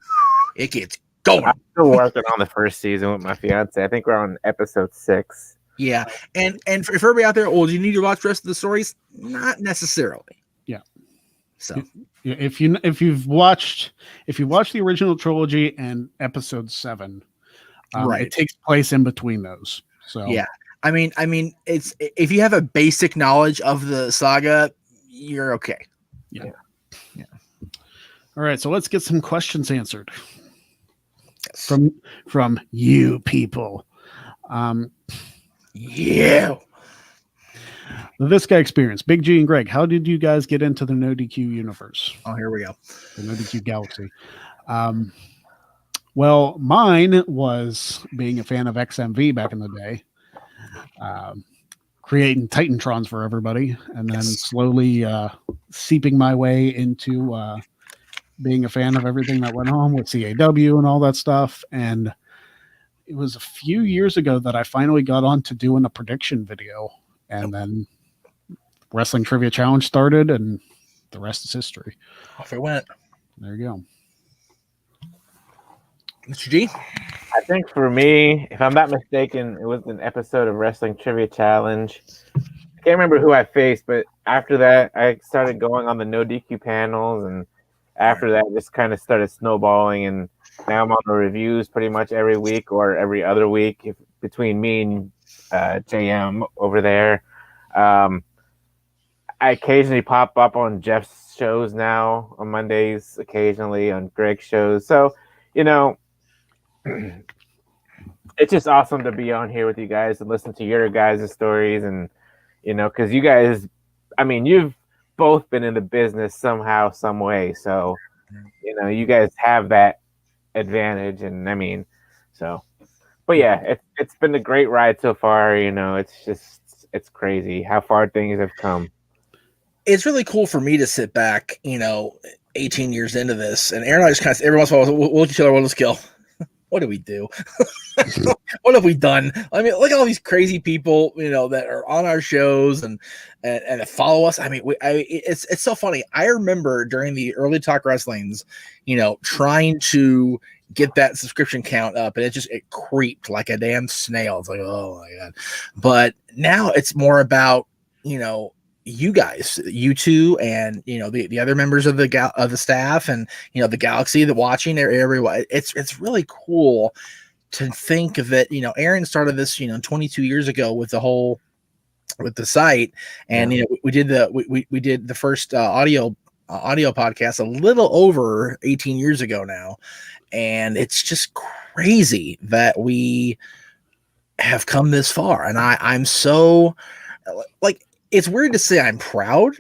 it gets going. I'm still working on the first season with my fiance. I think we're on episode 6. Yeah, and for everybody out there, do you need to watch the rest of the stories? Not necessarily. Yeah. So If you've watched the original trilogy and episode 7, Right. it takes place in between those. So yeah, I mean, it's if you have a basic knowledge of the saga, you're okay. All right, so let's get some questions answered from you people. Yeah. This guy experience, Big G and Greg. How did you guys get into the No DQ universe? Oh, here we go. The No DQ galaxy. Well, mine was being a fan of XMV back in the day, creating Titantrons for everybody, and then slowly seeping my way into being a fan of everything that went on with CAW and all that stuff. And it was a few years ago that I finally got on to doing a prediction video, and then Wrestling Trivia Challenge started, and the rest is history. Off it went. There you go. Mr. G? I think for me, if I'm not mistaken, it was an episode of Wrestling Trivia Challenge. I can't remember who I faced, but after that, I started going on the No DQ panels, and after that, just kind of started snowballing, and now I'm on the reviews pretty much every week or every other week between me and JM over there. I occasionally pop up on Jeff's shows now on Mondays, occasionally on Greg's shows. So, you know, it's just awesome to be on here with you guys and listen to your guys' stories. And, you know, because you guys, I mean, you've both been in the business somehow, some way. So, you know, you guys have that advantage. And I mean, so, but yeah, it's been a great ride so far. You know, it's crazy how far things have come. It's really cool for me to sit back, you know, 18 years into this, and Aaron and I just kind of every once in a while we'll look at each other, we'll just go, what did we do? What have we done? I mean, look at all these crazy people, you know, that are on our shows and follow us. I mean, it's so funny. I remember during the early Talk Wrestlings, you know, trying to get that subscription count up, and it creeped like a damn snail. It's like, oh my God. But now it's more about, you know, you guys, you two, and you know the other members of the staff, and you know the galaxy that watching everyone. It's really cool to think that, you know, Aaron started this, you know, 22 years ago with the site, and you know we did the first audio podcast a little over 18 years ago now, and it's just crazy that we have come this far, and I'm so like. It's weird to say I'm proud,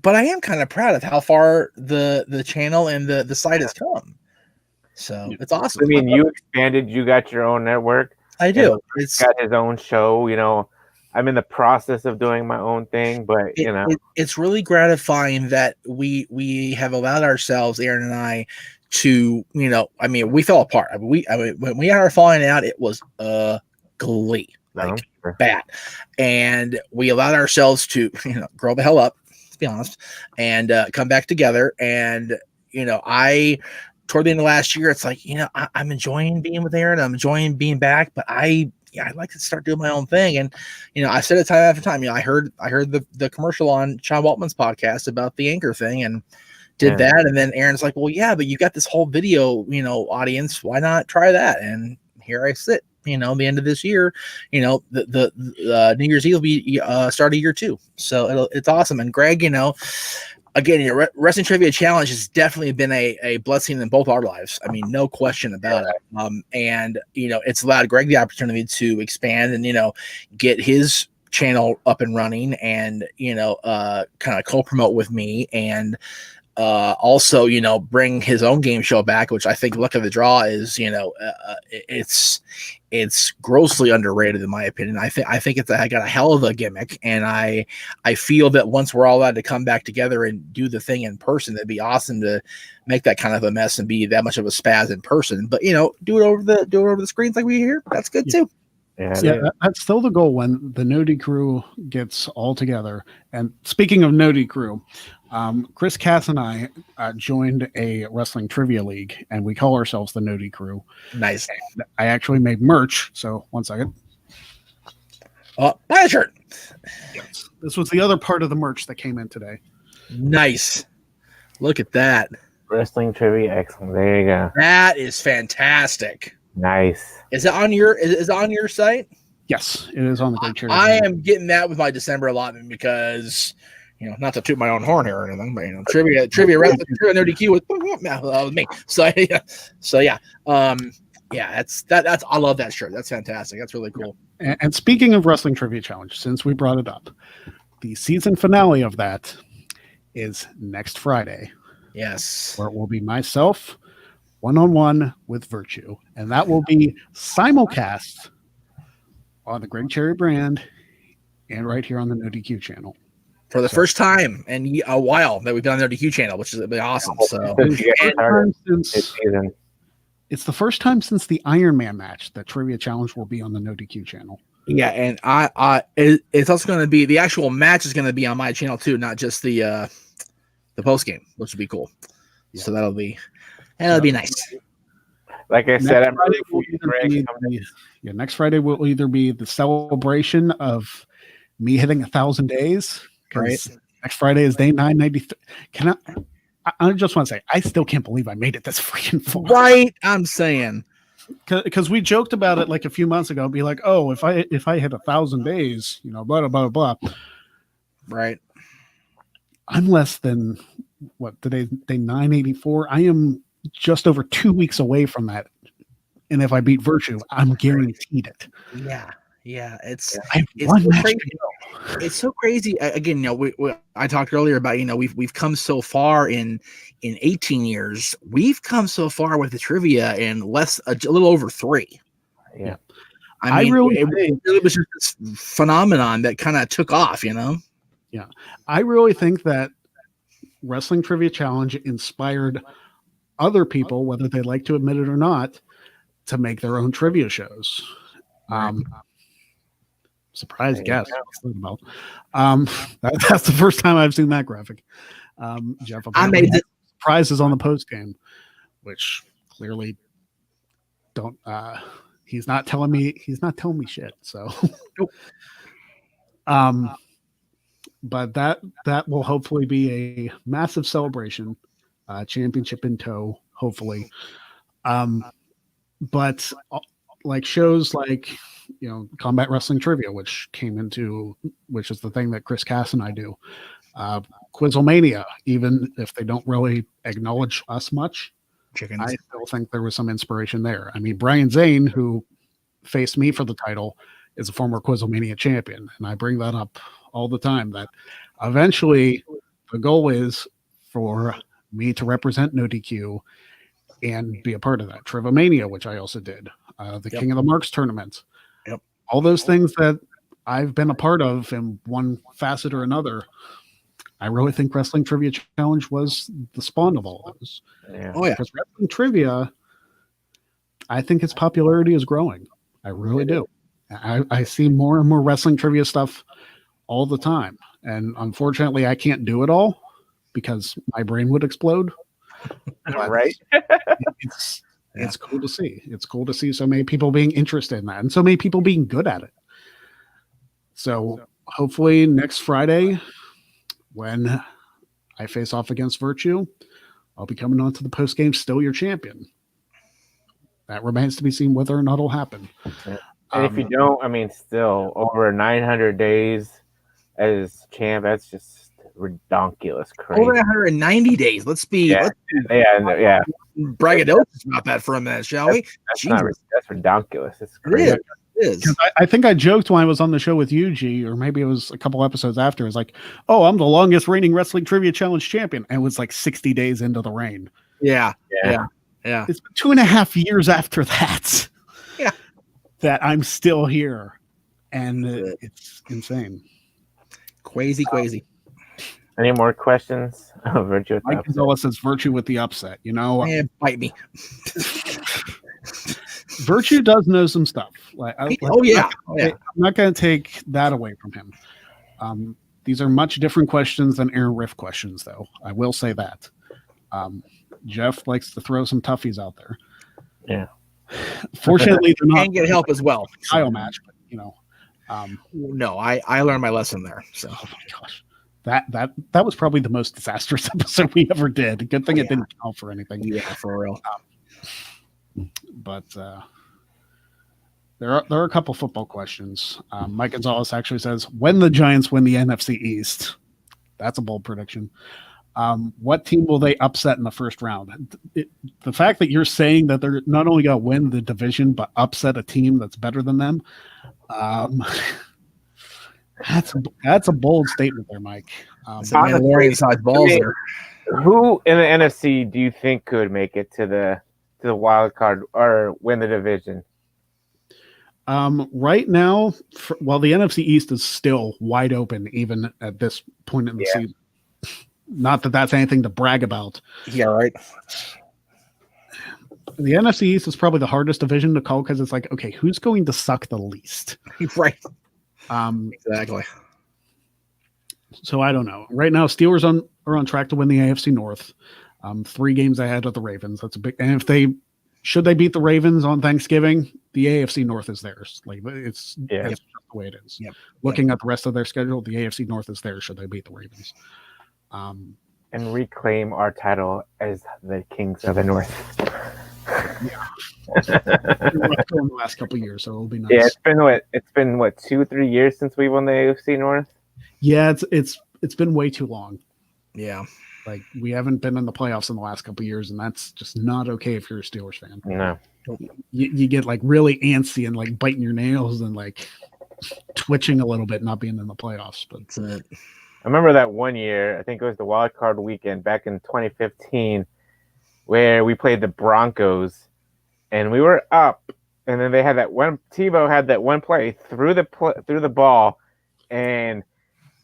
but I am kind of proud of how far the channel and the site has come. So it's awesome. I mean, you expanded, you got your own network. I do. He's got his own show, you know. I'm in the process of doing my own thing, but you know, it's really gratifying that we have allowed ourselves, Aaron and I, to, you know, I mean, we fell apart. I mean, when we had our falling out, it was glee. Like bad, and we allowed ourselves to, you know, grow the hell up, to be honest, and come back together. And you know, toward the end of last year, it's like, you know, I'm enjoying being with Aaron, I'm enjoying being back, but I'd like to start doing my own thing. And you know, I said it time after time. You know, I heard the commercial on Sean Waltman's podcast about the Anchor thing, and did that. And then Aaron's like, well, yeah, but you got this whole video, you know, audience. Why not try that? And here I sit. You know, the end of this year, you know, the New Year's Eve will be start of year 2. So it's awesome. And Greg, you know, again, your Wrestling Trivia Challenge has definitely been a blessing in both our lives. I mean, no question about it. And, you know, it's allowed Greg the opportunity to expand and, you know, get his channel up and running and, you know, kind of co-promote with me, and also, you know, bring his own game show back, which I think Luck of the Draw is, you know, it's grossly underrated in my opinion. I think I got a hell of a gimmick, and I feel that once we're all allowed to come back together and do the thing in person, it'd be awesome to make that kind of a mess and be that much of a spaz in person. But you know, do it over the screens like we hear. That's good too. Yeah, that's still the goal when the Nodi crew gets all together. And speaking of Nodi crew, Chris Cass and I joined a wrestling trivia league, and we call ourselves the Nodi crew. Nice. I actually made merch. So 1 second. Buy a shirt. Yes. This was the other part of the merch that came in today. Nice. Look at that. Wrestling Trivia Excellent. There you go. That is fantastic. Nice. Is it on your is it on your site? Yes, it is on the Great Cherry. I Brand. am getting that with my December allotment because, not to toot my own horn here or anything, but trivia no DQ with me. So yeah. That's I love that shirt. That's fantastic. That's really cool. And speaking of Wrestling Trivia Challenge, since we brought it up, the season finale of that is next Friday. Yes. Where it will be myself one-on-one with Virtue, and that will be simulcast on the Great Cherry Brand and right here on the No DQ channel. For the first time in a while that we've been on the No DQ channel, which is awesome. So it's the first time since the Iron Man match that Trivia Challenge will be on the No DQ channel. Yeah, and it's also going to be the actual match is going to be on my channel too, not just the post game, which would be cool. Yeah. So that'll be nice. Like I said, I'm really next Friday will either be the celebration of me hitting 1,000 days. Right. Next Friday is day 993. I just want to say, I still can't believe I made it this freaking far. Right, I'm saying. Because we joked about it like a few months ago, be like, oh, if I hit 1,000 days, blah, blah, blah, blah. Right. I'm less than what today, day 984. I am just over 2 weeks away from that. And if I beat Virtue, I'm guaranteed it. Yeah. It's so crazy. Again, I talked earlier about, we've come so far in 18 years. We've come so far with the trivia in a little over 3. Yeah. I mean, it was just this phenomenon that kind of took off, Yeah. I really think that Wrestling Trivia Challenge inspired other people, whether they like to admit it or not, to make their own trivia shows. Surprise guest. That's the first time I've seen that graphic. Jeff, I made the prizes on the post game, which clearly don't. He's not telling me shit. So, but that will hopefully be a massive celebration, championship in tow, hopefully. But like shows like, Combat Wrestling Trivia, which is the thing that Chris Cass and I do. Quizlemania, even if they don't really acknowledge us much, I still think there was some inspiration there. I mean, Brian Zane, who faced me for the title, is a former Quizlemania champion. And I bring that up all the time, that eventually the goal is for me to represent No DQ and be a part of that. Trivomania, which I also did, the King of the Marks tournament. Yep. All those things that I've been a part of in one facet or another. I really think Wrestling Trivia Challenge was the spawn of all of those. Yeah. Oh, yeah. Because Wrestling Trivia, I think its popularity is growing. I really do. I see more and more Wrestling Trivia stuff all the time. And unfortunately, I can't do it all because my brain would explode. Right. It's cool to see. It's cool to see so many people being interested in that and so many people being good at it. So hopefully next Friday, when I face off against Virtue, I'll be coming on to the post game still your champion. That remains to be seen whether or not it'll happen. And if you don't, I mean, still over 900 days as champ, that's just redonkulous crazy. Over 190 days. Let's braggadocious about that for a minute, shall we? That's redonkulous. It's crazy. It is. I think I joked when I was on the show with Yuji, or maybe it was a couple episodes after. It's like, oh, I'm the longest reigning Wrestling Trivia Challenge champion. And it was like 60 days into the reign. Yeah. It's been 2.5 years after that. Yeah. That I'm still here. And it's insane. Crazy. Any more questions? Virtue. Mike Gonzalez says Virtue with the upset. Bite me. Virtue does know some stuff. I'm not going to take that away from him. These are much different questions than Aaron Riff questions, though. I will say that. Jeff likes to throw some toughies out there. Yeah. Fortunately, they're not. And get help as well. Style match, but no, I learned my lesson there. So. Oh my gosh. That was probably the most disastrous episode we ever did. Good thing it didn't count for anything. Yeah, for real. But There are a couple football questions. Mike Gonzalez actually says, when the Giants win the NFC East, that's a bold prediction. What team will they upset in the first round? The fact that you're saying that they're not only going to win the division, but upset a team that's better than them, that's a bold statement there, Mike. Mandalorian size balls there. Who in the NFC do you think could make it to the wild card or win the division? Right now, the NFC East is still wide open, even at this point in the season. Not that that's anything to brag about. Yeah, right. The NFC East is probably the hardest division to call because it's like, okay, who's going to suck the least? Right. Exactly. So I don't know. Right now, Steelers are on track to win the AFC North. 3 games ahead of the Ravens. That's a big. And if they beat the Ravens on Thanksgiving, the AFC North is theirs. Like it's just the way it is. Yep. Looking at the rest of their schedule, the AFC North is theirs. Should they beat the Ravens? And reclaim our title as the Kings of the North. Yeah. In the last couple of years, so it'll be nice. Yeah, it's been 2-3 years since we won the AFC North. Yeah, it's been way too long. Yeah. Like we haven't been in the playoffs in the last couple of years, and that's just not okay if you're a Steelers fan. No. You get like really antsy and like biting your nails and like twitching a little bit not being in the playoffs. But That's it. I remember that one year, I think it was the wild card weekend back in 2015, where we played the Broncos, and we were up, and then they had that one. Tebow had that one play through the ball, and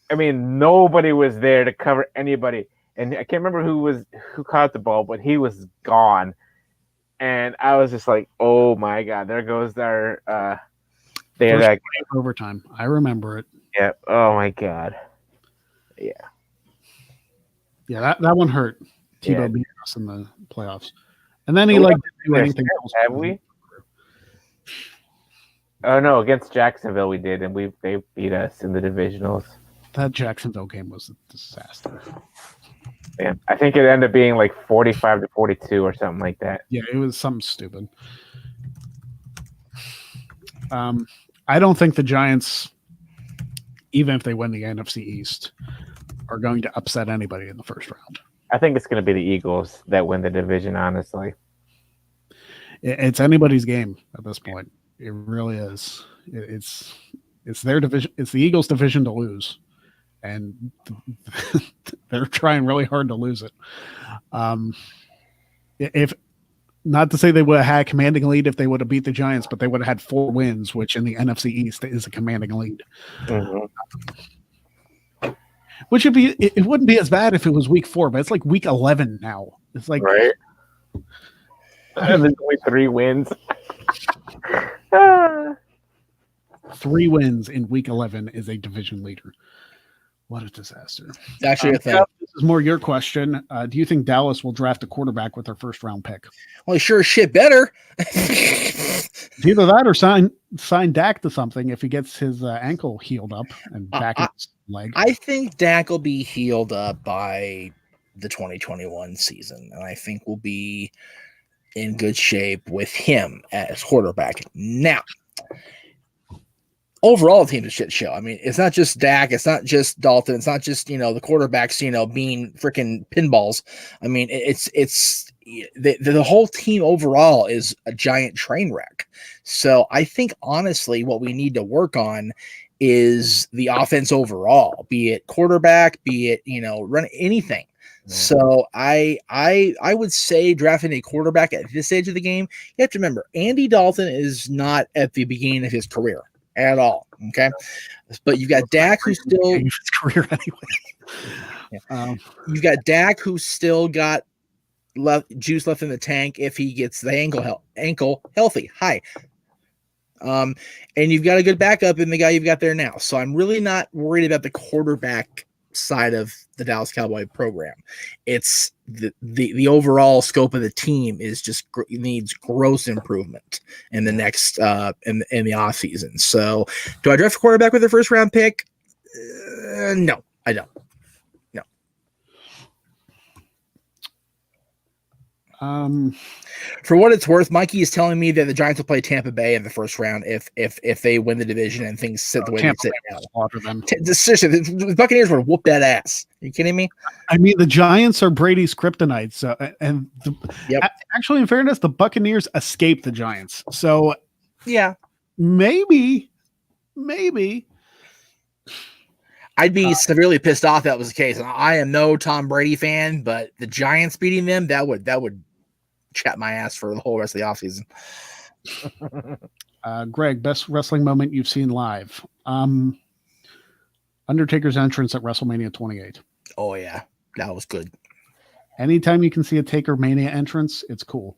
I mean nobody was there to cover anybody, and I can't remember who caught the ball, but he was gone, and I was just like, oh my god, there goes our overtime. I remember it. Yeah. Oh my god. Yeah, that one hurt. Tebow beat us in the playoffs, and then he So didn't do anything else. Have we? Oh no, against Jacksonville we did, and they beat us in the divisionals. That Jacksonville game was a disaster. Yeah, I think it ended up being like 45-42 or something like that. Yeah, it was something stupid. I don't think the Giants, even if they win the NFC East, are going to upset anybody in the first round. I think it's going to be the Eagles that win the division, honestly. It's anybody's game at this point. It really is. It's their division. It's the Eagles' division to lose, and they're trying really hard to lose it. If not to say they would have had a commanding lead if they would have beat the Giants, but they would have had 4 wins, which in the NFC East is a commanding lead. Mm-hmm. Which would be, it wouldn't be as bad if it was week 4, but it's like week 11 now. It's like, right. And there's only 3 wins. 3 wins in week 11 is a division leader. What a disaster. Actually, this is more your question. Do you think Dallas will draft a quarterback with their first round pick? Well, he sure as shit better. It's either that or sign Dak to something if he gets his ankle healed up and back in his leg. I think Dak will be healed up by the 2021 season, and I think we'll be in good shape with him as quarterback. Now, overall, the team's a shit show. I mean, it's not just Dak, it's not just Dalton, it's not just, the quarterbacks, being freaking pinballs. I mean, it's the whole team overall is a giant train wreck. So I think honestly, what we need to work on is the offense overall, be it quarterback, be it, run anything. So I would say drafting a quarterback at this stage of the game, you have to remember Andy Dalton is not at the beginning of his career at all. Okay. But you've got Dak who's still his career anyway. You've got Dak who's still got juice left in the tank if he gets the ankle healthy. Hi. And you've got a good backup in the guy you've got there now. So I'm really not worried about the quarterback side of the Dallas Cowboy program. It's the overall scope of the team is just needs gross improvement in the next in the off season. So do I draft a quarterback with a first round pick? No, I don't. No. For what it's worth, Mikey is telling me that the Giants will play Tampa Bay in the first round if they win the division and things sit the way Tampa they sit Bay now. will slaughter them. Seriously, the Buccaneers would whoop that ass. Are you kidding me? I mean, the Giants are Brady's kryptonite. So, and actually, in fairness, the Buccaneers escaped the Giants. So, yeah, maybe. I'd be severely pissed off if that was the case. And I am no Tom Brady fan, but the Giants beating them, that would chat my ass for the whole rest of the offseason. Greg, best wrestling moment you've seen live? Undertaker's entrance at WrestleMania 28. Oh yeah, that was good. Anytime you can see a Taker Mania entrance, it's cool.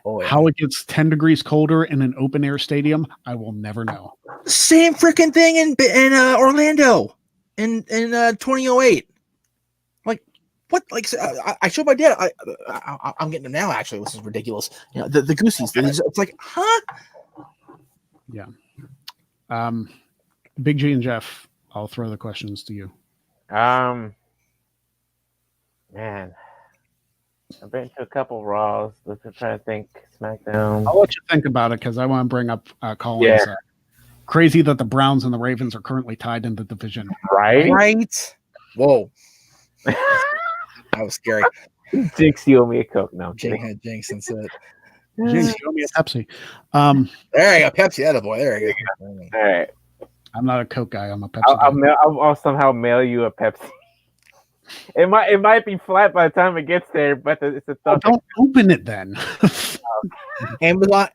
Oh yeah. How it gets 10 degrees colder in an open air stadium, I will never know. Same freaking thing in Orlando in 2008. Like what? Like I showed my dad. I'm getting them now. Actually, this is ridiculous. You know, the Goosies. It's like, huh? Yeah. Big G and Jeff, I'll throw the questions to you. Man, I've been to a couple Raws. Let's try to think. SmackDown. I'll let you think about it because I want to bring up Collins. Yeah. Crazy that the Browns and the Ravens are currently tied in the division. Right? Whoa. That was scary. Jinx, you owe me a Coke. No, Jinx, that's it. Jinx, you owe me a Pepsi. There you go, Pepsi. That boy. There you go. All right. I'm not a Coke guy. I'm a Pepsi guy. I'll somehow mail you a Pepsi. It might be flat by the time it gets there, but it's a tough. Don't open it then. Amazon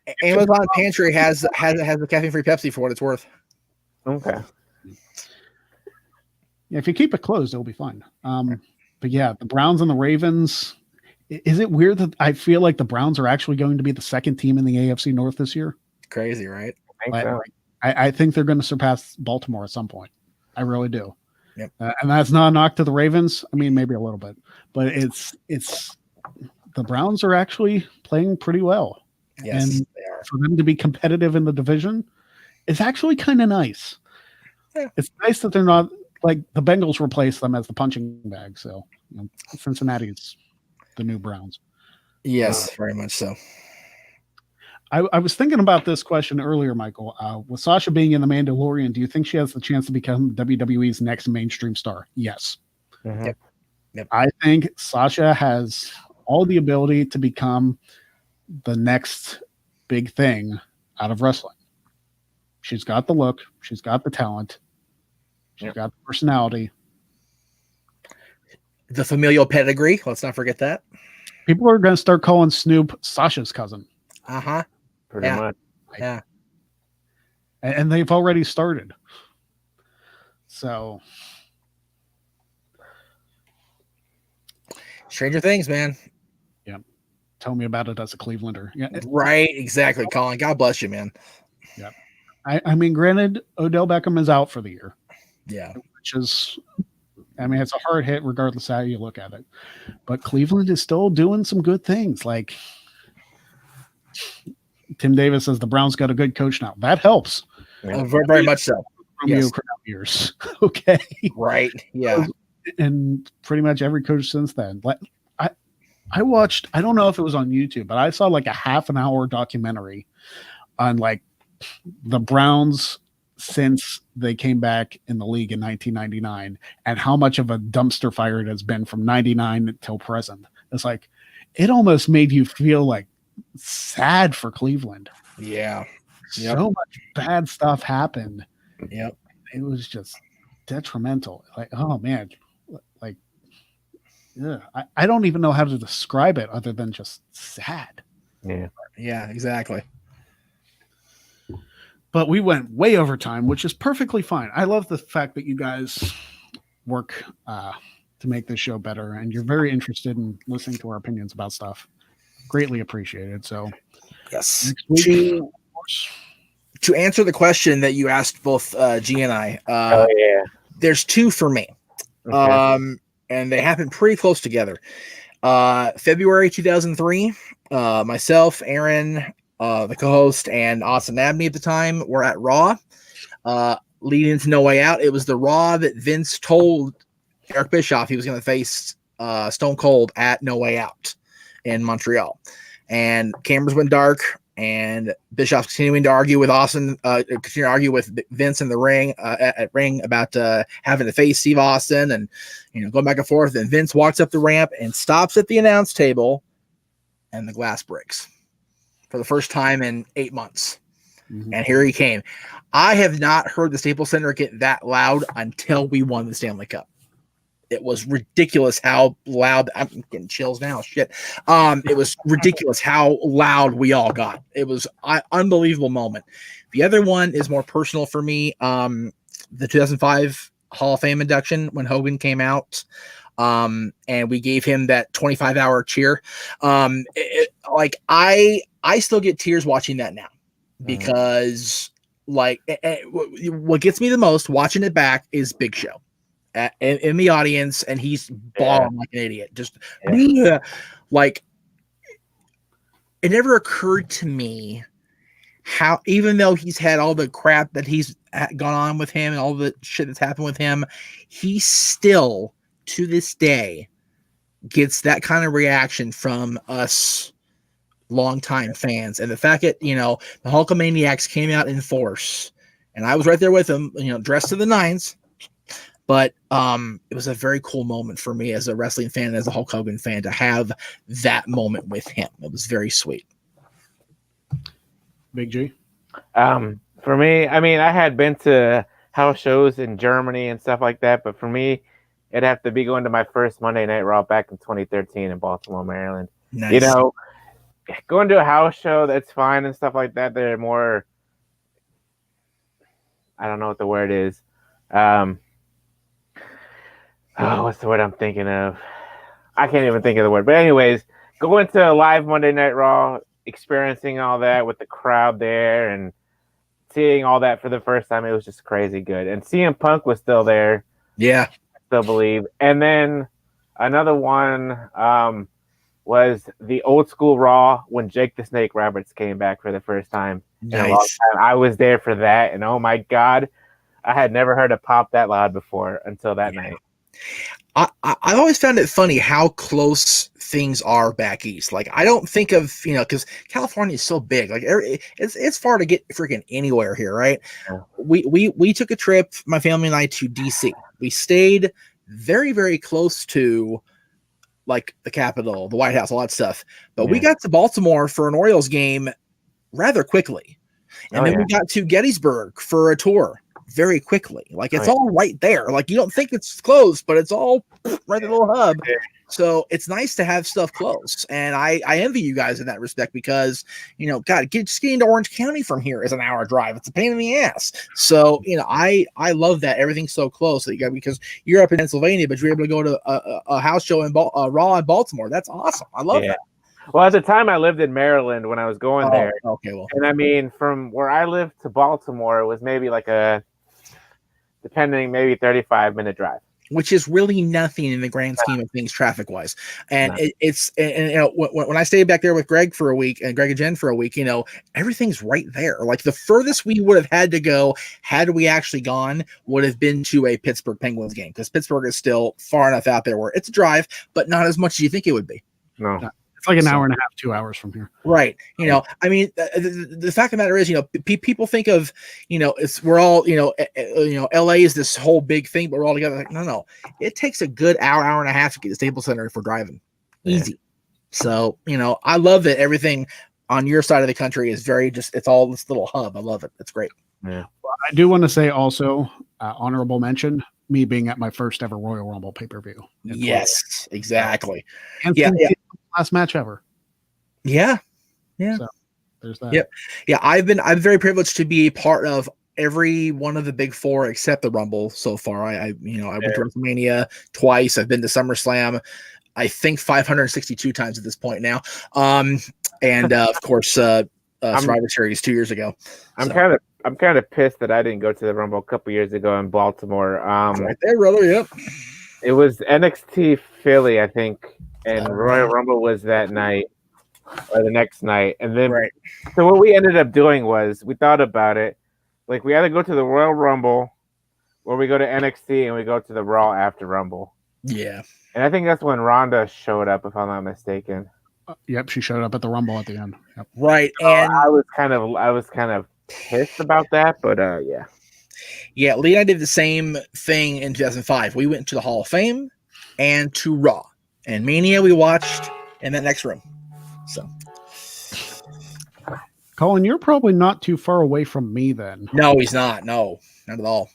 Pantry has the caffeine-free Pepsi for what it's worth. Okay. Yeah, if you keep it closed, it'll be fine. But yeah, the Browns and the Ravens. Is it weird that I feel like the Browns are actually going to be the second team in the AFC North this year? Crazy, right? I think they're going to surpass Baltimore at some point. I really do. Yep. And that's not a knock to the Ravens. I mean, maybe a little bit, but it's the Browns are actually playing pretty well. Yes, and they are. For them to be competitive in the division, it's actually kind of nice. Yeah. It's nice that they're not like the Bengals replaced them as the punching bag. So Cincinnati's the new Browns. Yes, very much so. I was thinking about this question earlier, Michael. With Sasha being in The Mandalorian, do you think she has the chance to become WWE's next mainstream star? Yes. Mm-hmm. Yep. I think Sasha has all the ability to become the next big thing out of wrestling. She's got the look. She's got the talent. She's got the personality. The familial pedigree. Let's not forget that. People are going to start calling Snoop Sasha's cousin. Uh-huh. Pretty much. Yeah. And they've already started. So. Stranger Things, man. Yeah. Tell me about it as a Clevelander. Yeah. Right. Exactly, Colin. God bless you, man. Yeah. I mean, granted, Odell Beckham is out for the year. Yeah. Which is, I mean, it's a hard hit regardless how you look at it. But Cleveland is still doing some good things. Like Tim Davis says the Browns got a good coach now. That helps. Yeah. Very, very much so. Romeo Crowd years. Okay. Right. Yeah. And pretty much every coach since then. I watched, I don't know if it was on YouTube, but I saw like a half an hour documentary on like the Browns since they came back in the league in 1999 and how much of a dumpster fire it has been from 99 until present. It's like, it almost made you feel like sad for Cleveland. Yeah. Yep. So much bad stuff happened. Yep. It was just detrimental. Like, oh man, like, yeah, I don't even know how to describe it other than just sad. Yeah. Yeah, exactly. But we went way over time, which is perfectly fine. I love the fact that you guys work to make this show better, and you're very interested in listening to our opinions about stuff. Greatly appreciated. So, yes. Next week, to answer the question that you asked both G and I, there's two for me. Okay. And they happen pretty close together. February 2003, myself, Aaron, the co-host, and Austin Abney at the time were at Raw, leading into No Way Out. It was the Raw that Vince told Eric Bischoff he was going to face Stone Cold at No Way Out in Montreal, and cameras went dark. And Bischoff's continuing to argue with Austin, continue to argue with Vince in the ring, at ring about having to face Steve Austin, and going back and forth. And Vince walks up the ramp and stops at the announce table, and the glass breaks for the first time in 8 months. Mm-hmm. And here he came. I have not heard the Staples Center get that loud until we won the Stanley Cup. It was ridiculous how loud. I'm getting chills now. Shit. It was ridiculous how loud we all got. It was an unbelievable moment. The other one is more personal for me. The 2005 Hall of Fame induction when Hogan came out. And we gave him that 25-hour cheer. I still get tears watching that now because what gets me the most watching it back is Big Show. In the audience, and he's bawling like an idiot. Just like it never occurred to me how, even though he's had all the crap that he's gone on with him and all the shit that's happened with him, he still to this day gets that kind of reaction from us longtime fans. And the fact that the Hulkamaniacs came out in force, and I was right there with them, dressed to the nines. But it was a very cool moment for me as a wrestling fan, as a Hulk Hogan fan, to have that moment with him. It was very sweet. Big G? For me, I mean, I had been to house shows in Germany and stuff like that, but for me, it'd have to be going to my first Monday Night Raw back in 2013 in Baltimore, Maryland. Nice. Going to a house show, that's fine and stuff like that. They're more, I don't know what the word is. What's the word I'm thinking of? I can't even think of the word. But anyways, going to a live Monday Night Raw, experiencing all that with the crowd there and seeing all that for the first time, it was just crazy good. And CM Punk was still there. Yeah. I still believe. And then another one was the old school Raw when Jake the Snake Roberts came back for the first time in a long time. I was there for that. And oh my God, I had never heard a pop that loud before until that night. I always found it funny how close things are back east. Like, I don't think of, because California is so big. Like, it's far to get freaking anywhere here, right? Yeah. We took a trip, my family and I, to DC. We stayed very, very close to, like, the Capitol, the White House, all that stuff. But we got to Baltimore for an Orioles game rather quickly. And then we got to Gettysburg for a tour very quickly. Like, it's all right there. Like, you don't think it's close, but it's all right in the little hub. So it's nice to have stuff close. And I envy you guys in that respect because, God, just getting to Orange County from here is an hour drive. It's a pain in the ass. So, I love that everything's so close that you got, because you're up in Pennsylvania, but you're able to go to a house show in Raw in Baltimore. That's awesome. I love that. Well, at the time I lived in Maryland when I was going there. Okay, well. And I mean, from where I lived to Baltimore, it was maybe like maybe 35-minute drive, which is really nothing in the grand scheme of things traffic-wise. And when I stayed back there with Greg for a week and Greg and Jen for a week, everything's right there. Like, the furthest we would have had to go had we actually gone would have been to a Pittsburgh Penguins game, because Pittsburgh is still far enough out there where it's a drive, but not as much as you think it would be. No. It's like an hour and a half, 2 hours from here. Right. I mean, the fact of the matter is, people think of, we're all, LA is this whole big thing, but we're all together. Like, no. It takes a good hour and a half to get to Staples Center if we're driving. Easy. So, I love that everything on your side of the country is it's all this little hub. I love it. It's great. Yeah. Well, I do want to say also, honorable mention, me being at my first ever Royal Rumble pay-per-view. Yes, exactly. And last match ever. Yeah. So there's that. Yep. Yeah. I'm very privileged to be a part of every one of the big four except the Rumble so far. I went to WrestleMania twice. I've been to SummerSlam, I think 562 times at this point now. And of course, Survivor Series 2 years ago. I'm kind of pissed that I didn't go to the Rumble a couple years ago in Baltimore. Right there, brother. Yep. It was NXT Philly, I think, and Royal Rumble was that night or the next night. And then, so what we ended up doing was we thought about it. Like, we either go to the Royal Rumble or we go to NXT and we go to the Raw after Rumble. Yeah. And I think that's when Ronda showed up, if I'm not mistaken. Yep, she showed up at the Rumble at the end. Yep. Right. So And I was kind of pissed about that, but yeah. yeah, Lee and I did the same thing in 2005. We went to the Hall of Fame and to Raw. And Mania we watched in that next room. So Colin, you're probably not too far away from me then. no, he's not. No, not at all.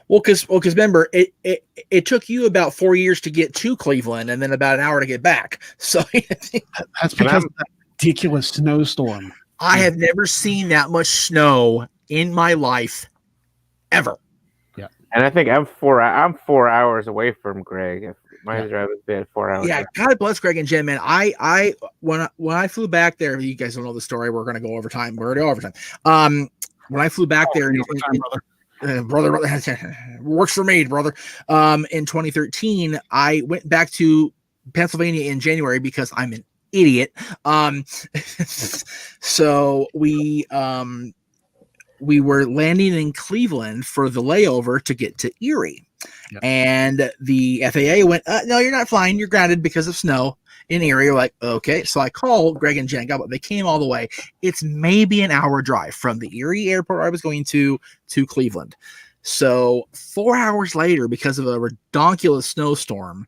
Well, because remember, it took you about 4 years to get to Cleveland, and then about an hour to get back. So That's because of that ridiculous snowstorm. I have never seen that much snow in my life, ever. Yeah, and I think I'm 4 hours away from Greg. My drive has been 4 hours. Yeah, God bless Greg and Jen, man. When I flew back there, you guys don't know the story. We're gonna go overtime. We're already overtime. When I flew back there, brother, works for me, brother. In 2013, I went back to Pennsylvania in January because I'm an idiot. So we were landing in Cleveland for the layover to get to Erie. Yep. And the FAA went, no, you're not flying. You're grounded because of snow in Erie. We're like, okay. So I called Greg and Jen. They came all the way. It's maybe an hour drive from the Erie airport I was going to Cleveland. So 4 hours later, because of a redonkulous snowstorm,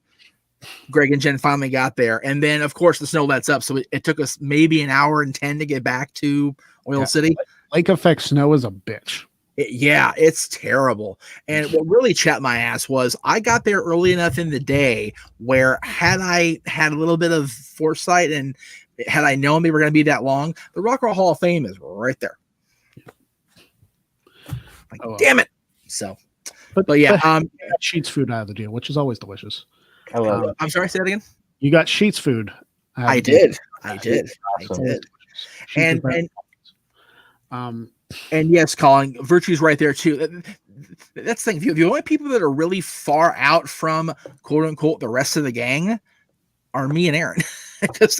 Greg and Jen finally got there. And then, of course, the snow lets up. So it took us maybe an hour and 10 to get back to Oil City. Lake effect snow is a bitch. Yeah, it's terrible. And what really chapped my ass was I got there early enough in the day where had I had a little bit of foresight and had I known they were going to be that long, the Rock and Roll Hall of Fame is right there. Like, damn it. So, but yeah. Sheets food out of the deal, which is always delicious. I love it. I'm sorry, say that again. You got Sheets food. I did. Awesome. And yes, Colin, Virtue's right there too. That's the thing. The only people that are really far out from quote unquote the rest of the gang are me and Aaron.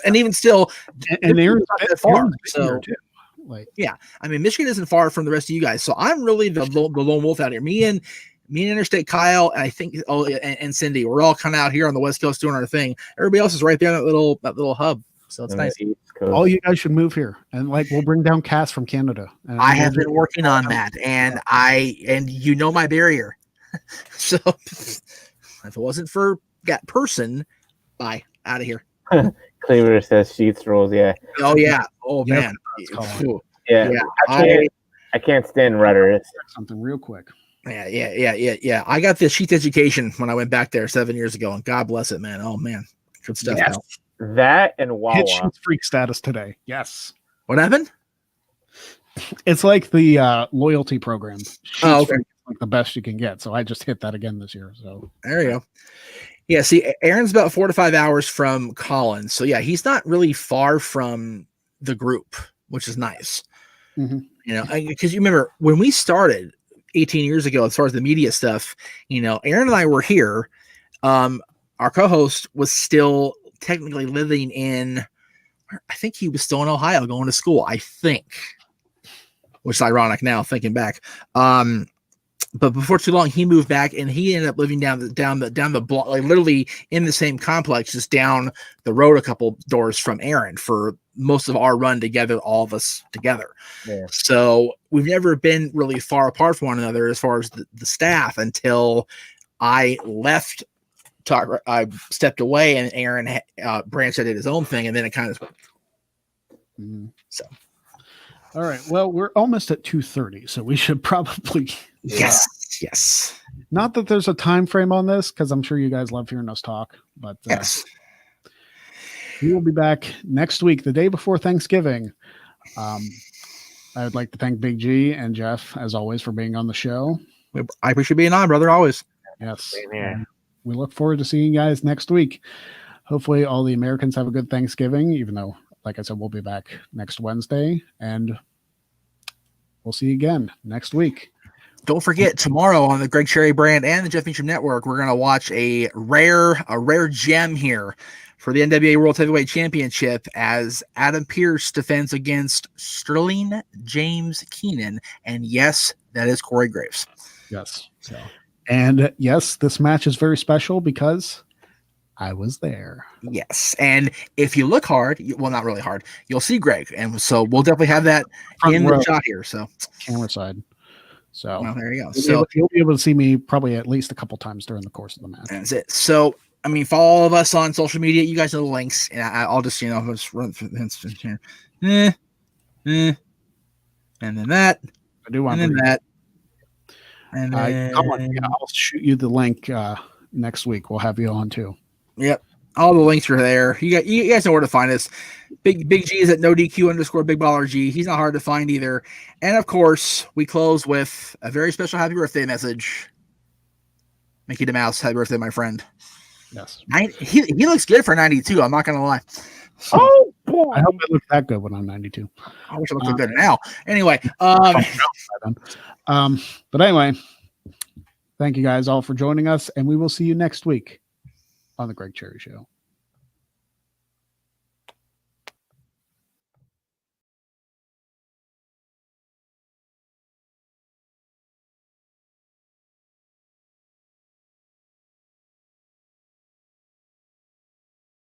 And even still, and Aaron's not that far. So, yeah, I mean, Michigan isn't far from the rest of you guys. So I'm really the lone wolf out here. Me and Interstate Kyle, and I think and Cindy, we're all kind of out here on the West Coast doing our thing. Everybody else is right there in that little hub. So it's nice. All you guys should move here, and we'll bring down Cass from Canada. I have been working on that, and you know my barrier. So if it wasn't for that person, bye, out of here. Cleaver says Sheets rolls. Yeah. Oh yeah. Oh man. Yeah. I can't stand Rudder. Something real quick. Yeah. I got the Sheets education when I went back there 7 years ago, and God bless it, man. Oh man, good stuff. Yes. That and Wawa. Hit Sheets freak status today. Yes. What happened? It's like the loyalty program. Okay. Like the best you can get. So I just hit that again this year. So there you go. Yeah. See, Aaron's about 4 to 5 hours from Colin. So yeah, he's not really far from the group, which is nice. Mm-hmm. You know, because you remember when we started 18 years ago, as far as the media stuff, Aaron and I were here. Our co-host was still technically living in, I think he was still in Ohio going to school, I think, which is ironic now thinking back. But before too long, he moved back and he ended up living down the block, like literally in the same complex, just down the road a couple doors from Aaron for most of our run together, all of us together. Yeah. So we've never been really far apart from one another as far as the staff until I left. I stepped away and Aaron branched out, did his own thing, and then it kind of. So. All right. Well, we're almost at 2:30, so we should probably. Yes. Not that there's a time frame on this, because I'm sure you guys love hearing us talk, but yes, we will be back next week, the day before Thanksgiving. I would like to thank Big G and Jeff, as always, for being on the show. I appreciate being on, brother. Always. Yes. We look forward to seeing you guys next week. Hopefully, all the Americans have a good Thanksgiving, even though, like I said, we'll be back next Wednesday, and we'll see you again next week. Don't forget, tomorrow on the Greg Cherry brand and the Jeff Meacham Network, we're going to watch a rare gem here for the NWA World Heavyweight Championship as Adam Pearce defends against Sterling James Keenan. And yes, that is Corey Graves. Yes. And yes, this match is very special because I was there. Yes, and if you look hard, well, not really hard, you'll see Greg, and so we'll definitely have that Front in row. the shot here. So, Camera side. So well, there you go. you'll be So able- you'll be able to see me probably at least a couple times during the course of the match. that's it. So, I mean, follow all of us on social media. You guys know the links, and I'll just just run through the here. And then that, I do want and then to. that, and then Come on, yeah, I'll shoot you the link next week. We'll have you on too. Yep. All the links are there. You guys know where to find us. Big G is at no DQ _ Big Baller G. He's not hard to find either. And of course, we close with a very special happy birthday message. Mickey the Mouse, happy birthday, my friend. Yes. He looks good for 92. I'm not gonna lie. So, Oh boy! I hope I look that good when I'm 92. I wish I looked good now. Anyway, But anyway, thank you guys all for joining us, and we will see you next week on the Greg Cherry Show.